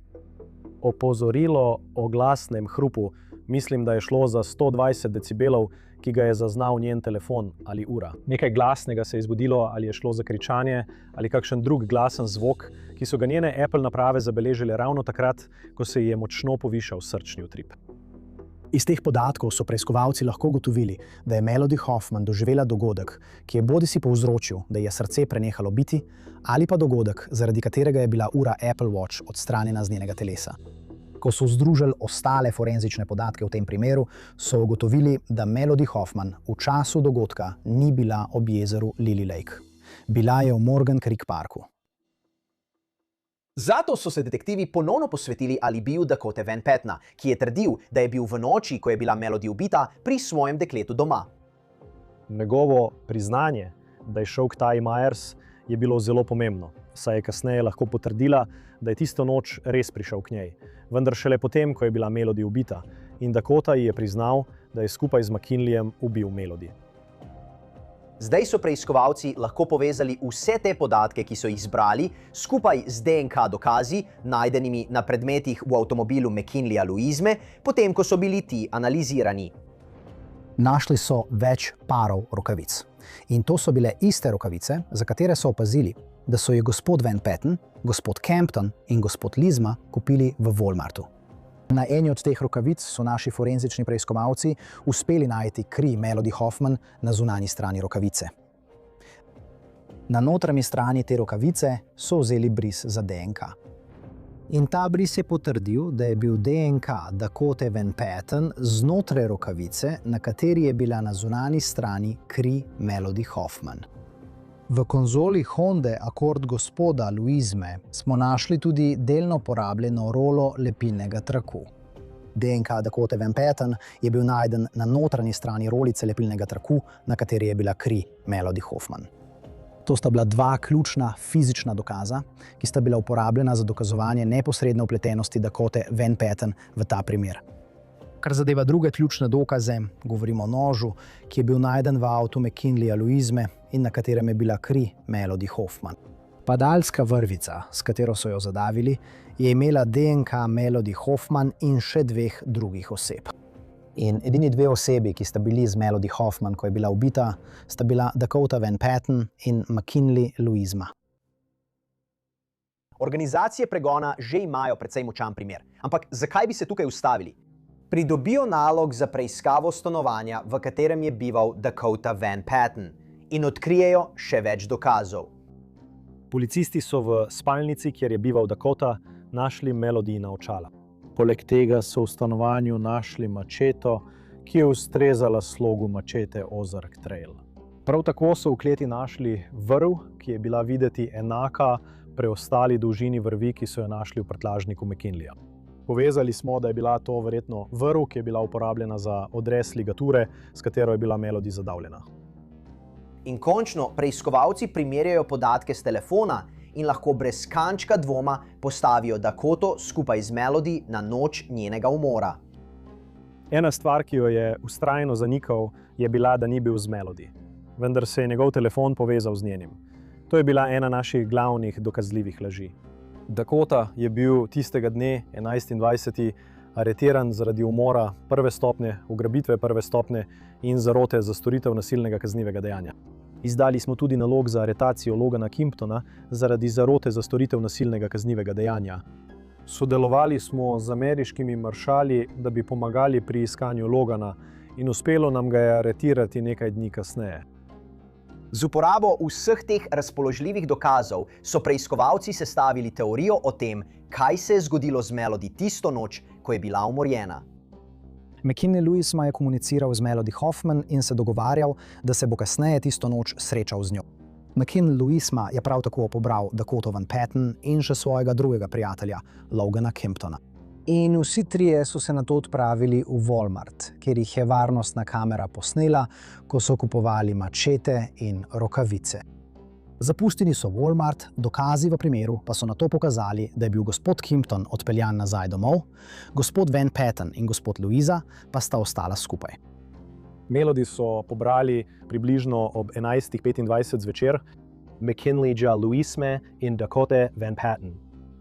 Opozorilo o glasnem hrupu, mislim, da je šlo za 120 decibelov, ki ga je zaznal njen telefon ali ura. Nekaj glasnega se je zgodilo, ali je šlo za kričanje ali kakšen drug glasen zvok, ki so ga njene Apple naprave zabeležile ravno takrat, ko se ji je močno povišal srčni utrip. Iz teh podatkov so preiskovalci lahko ugotovili, da je Melody Hoffman doživela dogodek, ki je bodisi povzročil, da ji je srce prenehalo biti, ali pa dogodek, zaradi katerega je bila ura Apple Watch odstranjena z njenega telesa. Ko so združili ostale forenzične podatke v tem primeru, so ugotovili, da Melody Hoffman v času dogodka ni bila ob jezeru Lily Lake. Bila je v Morgan Creek parku. Zato so se detektivi ponovno posvetili alibiju Dakote Van Pattena, ki je trdil, da je bil v noči, ko je bila Melody ubita, pri svojem dekletu doma. Njegovo priznanje, da je šel k Taji Myers, je bilo zelo pomembno, saj je kasneje lahko potrdila, da je tisto noč res prišel k njej. Vendar šele potem, ko je bila Melody ubita, in Dakota ji je priznal, da je skupaj z McKinleyjem ubil Melody. Zdaj so preiskovalci lahko povezali vse te podatke, ki so jih zbrali, skupaj z DNK dokazi, najdenimi na predmetih v avtomobilu McKinleyja Luizme, potem, ko so bili ti analizirani. Našli so več parov rokavic. In to so bile iste rokavice, za katere so opazili, da so jih gospod Van Patten, gospod Campton in gospod Luizma kupili v Walmartu. Na eni od teh rokavic so naši forenzični preiskovalci uspeli najti kri Melody Hoffman na zunanji strani rokavice. Na notranji strani te rokavice so vzeli bris za DNK. In ta bris je potrdil, da je bil DNK Dakote Van Patten znotraj rokavice, na kateri je bila na zunanji strani kri Melody Hoffman. V konzoli Honde Accord gospoda Luizme smo našli tudi delno porabljeno rolo lepilnega traku. DNK Dakote Van Patten je bil najden na notranji strani rolice lepilnega traku, na kateri je bila kri Melody Hoffman. To sta bila 2 ključna fizična dokaza, ki sta bila uporabljena za dokazovanje neposredne vpletenosti Dakote Van Patten v ta primer. Kar zadeva druge ključne dokaze, govorimo o nožu, ki je bil najden v avtu McKinleyja Luizme in na katerem je bila kri Melody Hoffman. Padalska vrvica, s katero so jo zadavili, je imela DNK Melody Hoffman in še 2 drugih oseb. In edini 2 osebi, ki sta bili z Melody Hoffman, ko je bila ubita, sta bila Dakota Van Patten in McKinley Luizma. Organizacije pregona že imajo precej močan primer, ampak zakaj bi se tukaj ustavili? Pridobijo nalog za preiskavo stanovanja, v katerem je bival Dakota Van Patten, in odkrijejo še več dokazov. Policisti so v spalnici, kjer je bival Dakota, našli Melodyjina očala. Poleg tega so v stanovanju našli mačeto, ki je ustrezala slogu mačete Ozark Trail. Prav tako so v kleti našli vrv, ki je bila videti enaka preostali dolžini vrvi, ki so jo našli v prtljažniku McKinleyja. Povezali smo, da je bila to verjetno vrv, ki je bila uporabljena za odrez ligature, s katero je bila Melody zadavljena. In končno, preiskovalci primerjajo podatke s telefona in lahko brez kančka dvoma postavijo Dakoto skupaj z Melody na noč njenega umora. Ena stvar, ki jo je vztrajno zanikal, je bila, da ni bil z Melody. Vendar se je njegov telefon povezal z njenim. To je bila ena naših glavnih dokazljivih laži. Dakota je bil tistega dne, 11.20., aretiran zaradi umora prve stopnje, ugrabitve prve stopnje in zarote za storitev nasilnega kaznivega dejanja. Izdali smo tudi nalog za aretacijo Logana Kimptona zaradi zarote za storitev nasilnega kaznivega dejanja. Sodelovali smo z ameriškimi maršali, da bi pomagali pri iskanju Logana in uspelo nam ga je aretirati nekaj dni kasneje. Z uporabo vseh teh razpoložljivih dokazov so preiskovalci sestavili teorijo o tem, kaj se je zgodilo z Melody tisto noč, ko je bila umorjena. McKinley Louisma je komuniciral z Melody Hoffman in se dogovarjal, da se bo kasneje tisto noč srečal z njo. McKinley Louisma je prav tako pobral Dakoto Van Patten in še svojega drugega prijatelja, Logana Kimptona. In vsi trije so se nato odpravili v Walmart, kjer jih je varnostna kamera posnela, ko so kupovali mačete in rokavice. Zapustili so Walmart, dokazi v primeru pa so nato pokazali, da je bil gospod Kimpton odpeljan nazaj domov, gospod Van Patten in gospod Louisa pa sta ostala skupaj. Melody so pobrali približno ob 11:25 zvečer, McKinleyja Louisme in Dakote Van Patten.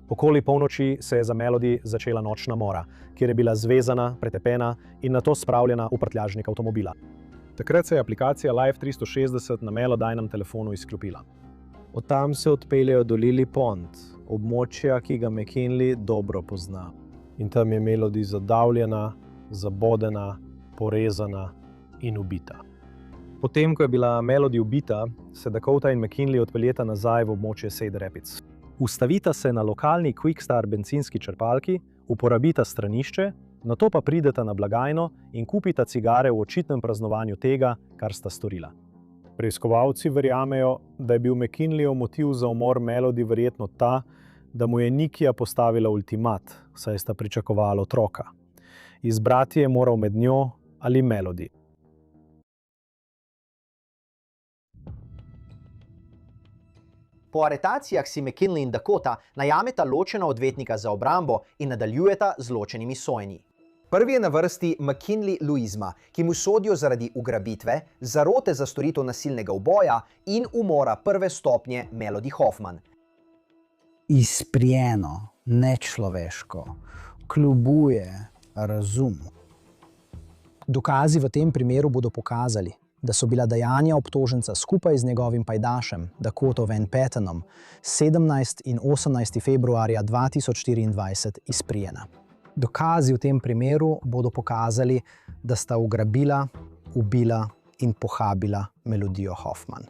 Okoli polnoči se je za Melody začela nočna mora, kjer je bila zvezana, pretepena in nato spravljena v prtljažnik avtomobila. Takrat se je aplikacija Live 360 na Melodynem telefonu izklopila. Od tam se odpeljejo do Lily Pond, območja, ki ga McKinley dobro pozna. In tam je Melody zadavljena, zabodena, porezana in ubita. Potem, ko je bila Melody ubita, se Dakota in McKinley odpeljeta nazaj v območje Cedar Rapids. Ustavita se na lokalni Quickstar bencinski črpalki, uporabita stranišče, nato pa prideta na blagajno in kupita cigare v očitnem praznovanju tega, kar sta storila. Preiskovalci verjamejo, da je bil McKinleyjev motiv za umor Melody verjetno ta, da mu je Nikija postavila ultimat, saj sta pričakovala otroka. Izbrati je moral med njo ali Melody. Po aretacijah si McKinley in Dakota najameta ločena odvetnika za obrambo in nadaljujeta z ločenimi sojenji. Prvi je na vrsti McKinley Louisma, ki mu sodijo zaradi ugrabitve, zarote za storitev nasilnega uboja in umora prve stopnje Melody Hoffman. Izprijeno, nečloveško, kljubuje razumu. Dokazi v tem primeru bodo pokazali, da so bila dejanja obtoženca skupaj z njegovim pajdašem, Dakoto Van Pattenom, 17. in 18. februarja 2024 izprijena. Dokazi v tem primeru bodo pokazali, da sta ugrabila, ubila in pohabila Melodijo Hoffman.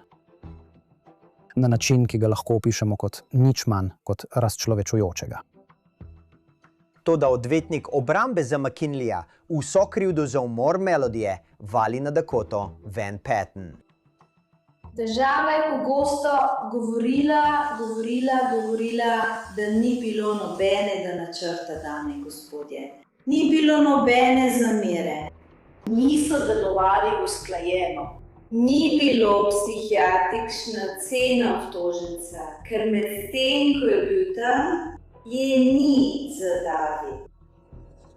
Na način, ki ga lahko opišemo kot nič manj kot razčlovečujočega. Toda odvetnik obrambe za McKinleyja vso krivdo za umor Melodije vali na Dakoto Van Patten. Država je pogosto govorila, da ni bilo nobenega načrta, dame in gospodje. Ni bilo nobene zamere. Niso delovali usklajeno. Ni bilo psihiatrična cena obtoženca, ker medtem, ko je bil tam, je ni zadavil,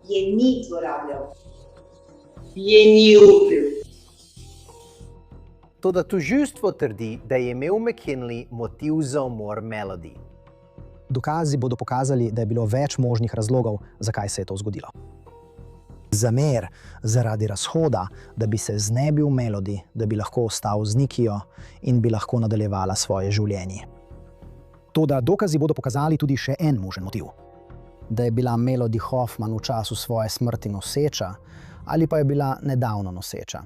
je ni zlorabljal, je ni ubil. Toda tožilstvo trdi, da je imel McKinley motiv za umor Melody. Dokazi bodo pokazali, da je bilo več možnih razlogov, zakaj se je to zgodilo. Zamer zaradi razhoda, da bi se znebil Melody, da bi lahko ostal z Nikijo in bi lahko nadaljevala svoje življenje. Toda dokazi bodo pokazali tudi še en možen motiv. Da je bila Melody Hoffman v času svoje smrti noseča ali pa je bila nedavno noseča.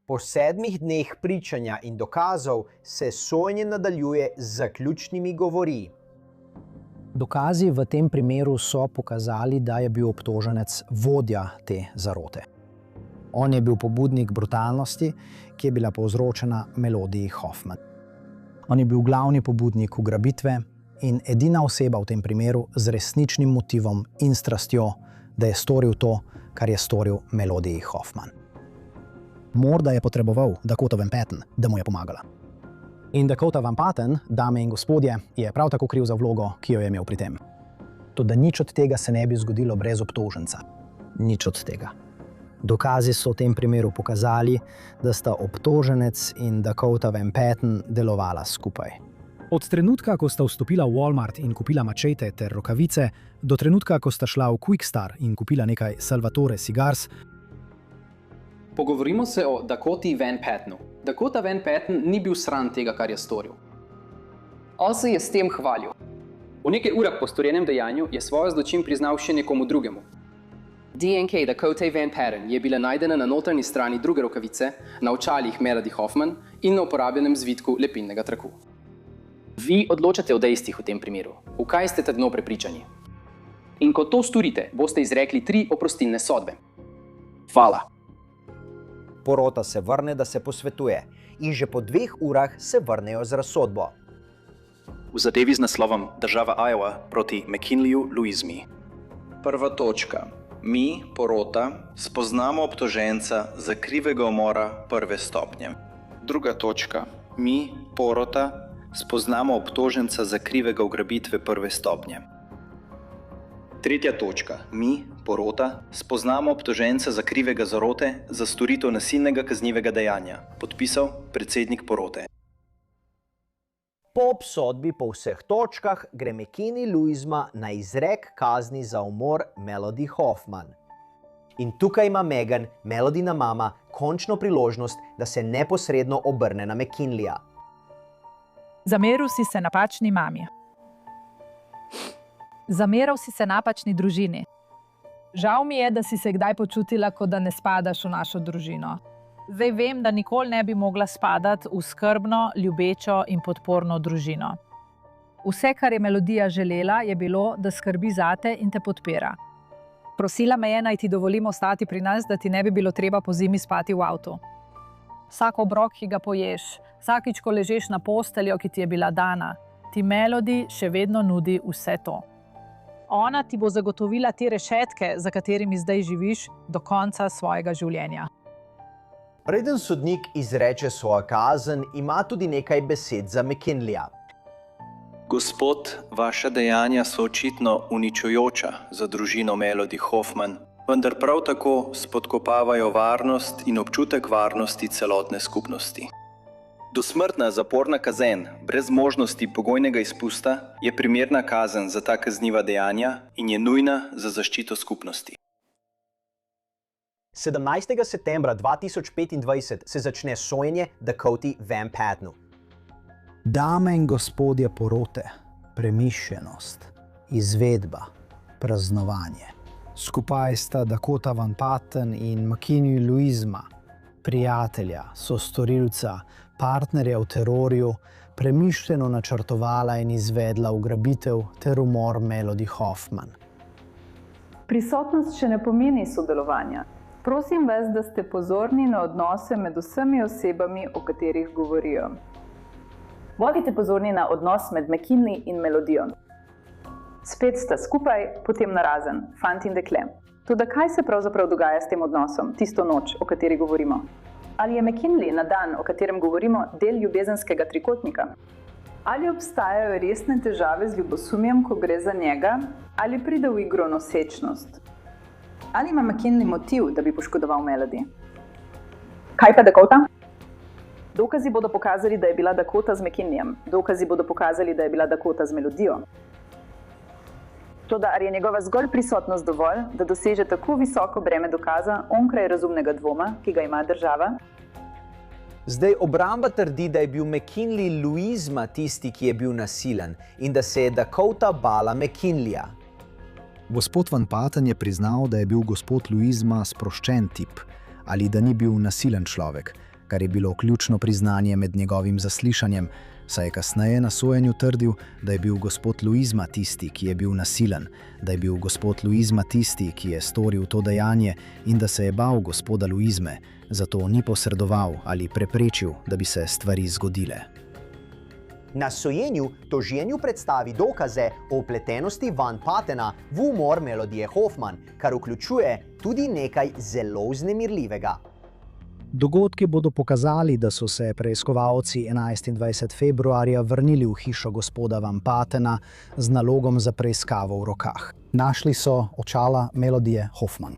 Po 7 dneh pričanja in dokazov se sojenje nadaljuje z zaključnimi govori. Dokazi v tem primeru so pokazali, da je bil obtoženec vodja te zarote. On je bil pobudnik brutalnosti, ki je bila povzročena Melodiji Hoffman. On je bil glavni pobudnik ugrabitve in edina oseba v tem primeru z resničnim motivom in strastjo, da je storil to, kar je storil Melodiji Hoffman. Morda je potreboval Dakoto Van Patten, da mu je pomagala. In Dakota Van Patten, dame in gospodje, je prav tako kriv za vlogo, ki jo je imel pri tem. Toda nič od tega se ne bi zgodilo brez obtoženca. Nič od tega. Dokazi so v tem primeru pokazali, da sta obtoženec in Dakota Van Patten delovala skupaj. Od trenutka, ko sta vstopila v Walmart in kupila mačete ter rokavice, do trenutka, ko sta šla v Quickstar in kupila nekaj Salvatore Cigars. Pogovorimo se o Dakoti Van Pattenu. Dakota Van Patten ni bil sram tega, kar je storil. On se je s tem hvalil. V nekaj urah po storjenem dejanju je svojo zločin priznal še nekomu drugemu. DNK Dakota Van Patten je bila najdena na notranji strani druge rokavice, na očalih Melody Hoffman in na uporabljenem zvitku lepilnega traku. Vi odločate o dejstvih v tem primeru. V kaj ste trdno prepričani? In ko to storite, boste izrekli 3 oprostilne sodbe. Hvala. Porota se vrne, da se posvetuje, in že po 2 urah se vrnejo z razsodbo. V zadevi z naslovom Država Iowa proti McKinleyju Louismi. Prva točka. Mi, porota, spoznamo obtoženca za krivega umora 1. stopnje. Druga točka. Mi, porota, spoznamo obtoženca za krivega ugrabitve 1. stopnje. Tretja točka. Mi, porota, spoznamo obtoženca za krivega zarote za storitev nasilnega kaznivega dejanja. Podpisal predsednik porote. Po obsodbi po vseh točkah gre McKinley Louisma na izrek kazni za umor Melody Hoffman. In tukaj ima Megan, Melodyna mama, končno priložnost, da se neposredno obrne na McKinleyja. Zameril si se napačni mami. Zameral si se napačni družini. Žal mi je, da si se kdaj počutila, kot da ne spadaš v našo družino. Zdaj vem, da nikoli ne bi mogla spadati v skrbno, ljubečo in podporno družino. Vse, kar je Melodija želela, je bilo, da skrbi zate in te podpira. Prosila me je, naj ti dovolim ostati pri nas, da ti ne bi bilo treba pozimi spati v avtu. Vsak obrok, ki ga poješ, vsakič, ko ležeš na posteljo, ki ti je bila dana, ti Melody še vedno nudi vse to. Ona ti bo zagotovila te rešetke, za katerimi zdaj živiš, do konca svojega življenja. Preden sodnik izreče svojo kazen, ima tudi nekaj besed za McKinleyja. Gospod, vaša dejanja so očitno uničujoča za družino Melody Hoffman, vendar prav tako spodkopavajo varnost in občutek varnosti celotne skupnosti. Dosmrtna zaporna kazen brez možnosti pogojnega izpusta je primerna kazen za ta kazniva dejanja in je nujna za zaščito skupnosti. 17. septembra 2025 se začne sojenje Dakoti Van Pattenu. Dame in gospodje porote, premišljenost, izvedba, praznovanje. Skupaj sta Dakota Van Patten in McKinley Louisma, prijatelja, sostorilca, partnerja v terorju, premišljeno načrtovala in izvedla ugrabitev ter umor Melody Hoffman. Prisotnost še ne pomeni sodelovanja. Prosim vas, da ste pozorni na odnose med vsemi osebami, o katerih govorijo. Bodite pozorni na odnos med McKinley in Melodijo. Spet sta skupaj, potem narazen, fant in dekle. Toda kaj se pravzaprav dogaja s tem odnosom, tisto noč, o kateri govorimo? Ali je McKinley na dan, o katerem govorimo, del ljubezenskega trikotnika? Ali obstajajo resne težave z ljubosumjem, ko gre za njega, ali pride v igro nosečnost? Ali ima McKinley motiv, da bi poškodoval Melody? Kaj pa Dakota? Dokazi bodo pokazali, da je bila Dakota z McKinleyjem. Dokazi bodo pokazali, da je bila Dakota z Melodijo. Toda ali je njegova zgolj prisotnost dovolj, da doseže tako visoko breme dokaza onkraj razumnega dvoma, ki ga ima država? Zdaj obramba trdi, da je bil McKinley Louisma tisti, ki je bil nasilen in da se je Dakota bala McKinleyja. Gospod Van Patten je priznal, da je bil gospod Louisma sproščen tip ali da ni bil nasilen človek, kar je bilo ključno priznanje med njegovim zaslišanjem, saj je kasneje na sojenju trdil, da je bil gospod Louisma tisti, ki je bil nasilen, da je bil gospod Louisma tisti, ki je storil to dejanje in da se je bal gospoda Louisme, zato ni posredoval ali preprečil, da bi se stvari zgodile. Na sojenju toženju predstavi dokaze o vpletenosti Van Pattena v umor Melodije Hoffman, kar vključuje tudi nekaj zelo vznemirljivega. Dogodki bodo pokazali, da so se preiskovalci 11. in 20. februarja vrnili v hišo gospoda Van Pattena z nalogom za preiskavo v rokah. Našli so očala Melodije Hoffman.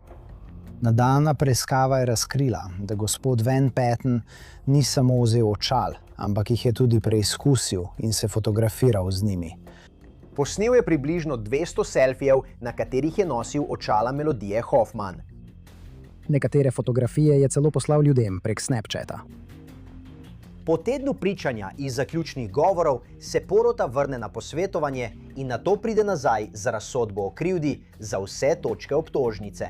Nadaljna preiskava je razkrila, da gospod Van Patten ni samo vzel očal, ampak jih je tudi preizkusil in se fotografiral z njimi. Posnel je približno 200 selfijev, na katerih je nosil očala melodije Hoffman. Nekatere fotografije je celo poslal ljudem prek Snapchata. Po tednu pričanja in zaključnih govorov se porota vrne na posvetovanje in nato pride nazaj za razsodbo o krivdi za vse točke obtožnice.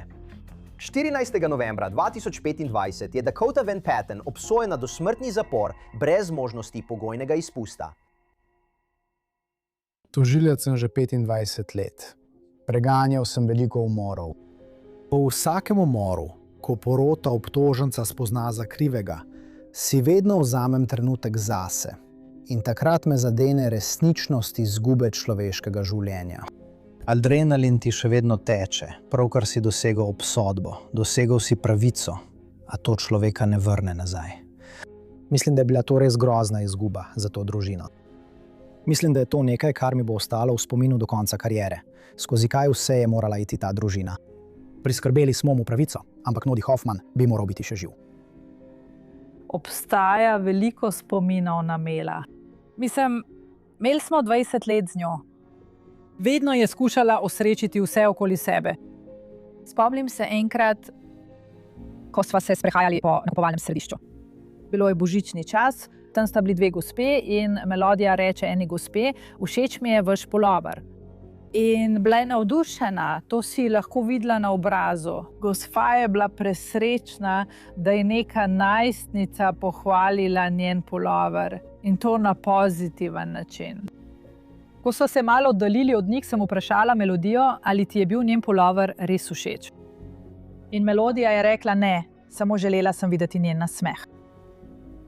14. novembra 2025 je Dakota Van Patten obsojena do smrtni zapor brez možnosti pogojnega izpusta. Tožilec sem že 25 let. Preganjal sem veliko umorov. Po vsakem umoru, ko porota obtoženca spozna za krivega, si vedno vzamem trenutek zase in takrat me zadene resničnost izgube človeškega življenja. Adrenalin ti še vedno teče, pravkar si dosegel obsodbo, dosegel si pravico, a to človeka ne vrne nazaj. Mislim, da je bila to res grozna izguba za to družino. Mislim, da je to nekaj, kar mi bo ostalo v spominu do konca kariere. Skozi kaj vse je morala iti ta družina. Priskrbeli smo mu pravico, ampak Nodi Hoffman bi moral biti še živ. Obstaja veliko spominov na Mela. Mislim, imeli smo 20 let z njo. Vedno je skušala osrečiti vse okoli sebe. Spomnim se enkrat, ko sva se sprehajali po nakupovalnem središču. Bilo je božični čas, tam sta bili dve gospe in melodija reče eni gospe, všeč mi je vaš pulover. In bila je navdušena, to si lahko videla na obrazu. Gospa je bila presrečna, da je neka najstnica pohvalila njen pulover in to na pozitiven način. Ko so se malo oddaljili od njih, sem vprašala Melodijo, ali ti je bil njen pulover res všeč. In Melodija je rekla ne, samo želela sem videti njen nasmeh.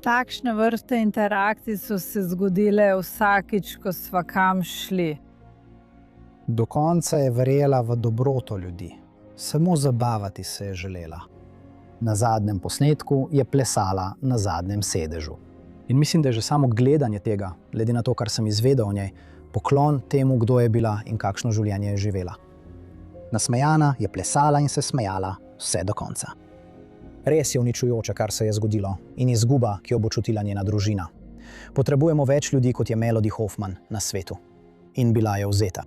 Takšne vrste interakcij so se zgodile vsakič, ko sva kam šli. Do konca je verjela v dobroto ljudi. Samo zabavati se je želela. Na zadnjem posnetku je plesala na zadnjem sedežu. In mislim, da je že samo gledanje tega, glede na to, kar sem izvedel o njej, poklon temu, kdo je bila in kakšno življenje je živela. Nasmejana je plesala in se smejala vse do konca. Res je uničujoče, kar se je zgodilo in izguba, ki jo bo čutila njena družina. Potrebujemo več ljudi, kot je Melody Hoffman na svetu. In bila je vzeta.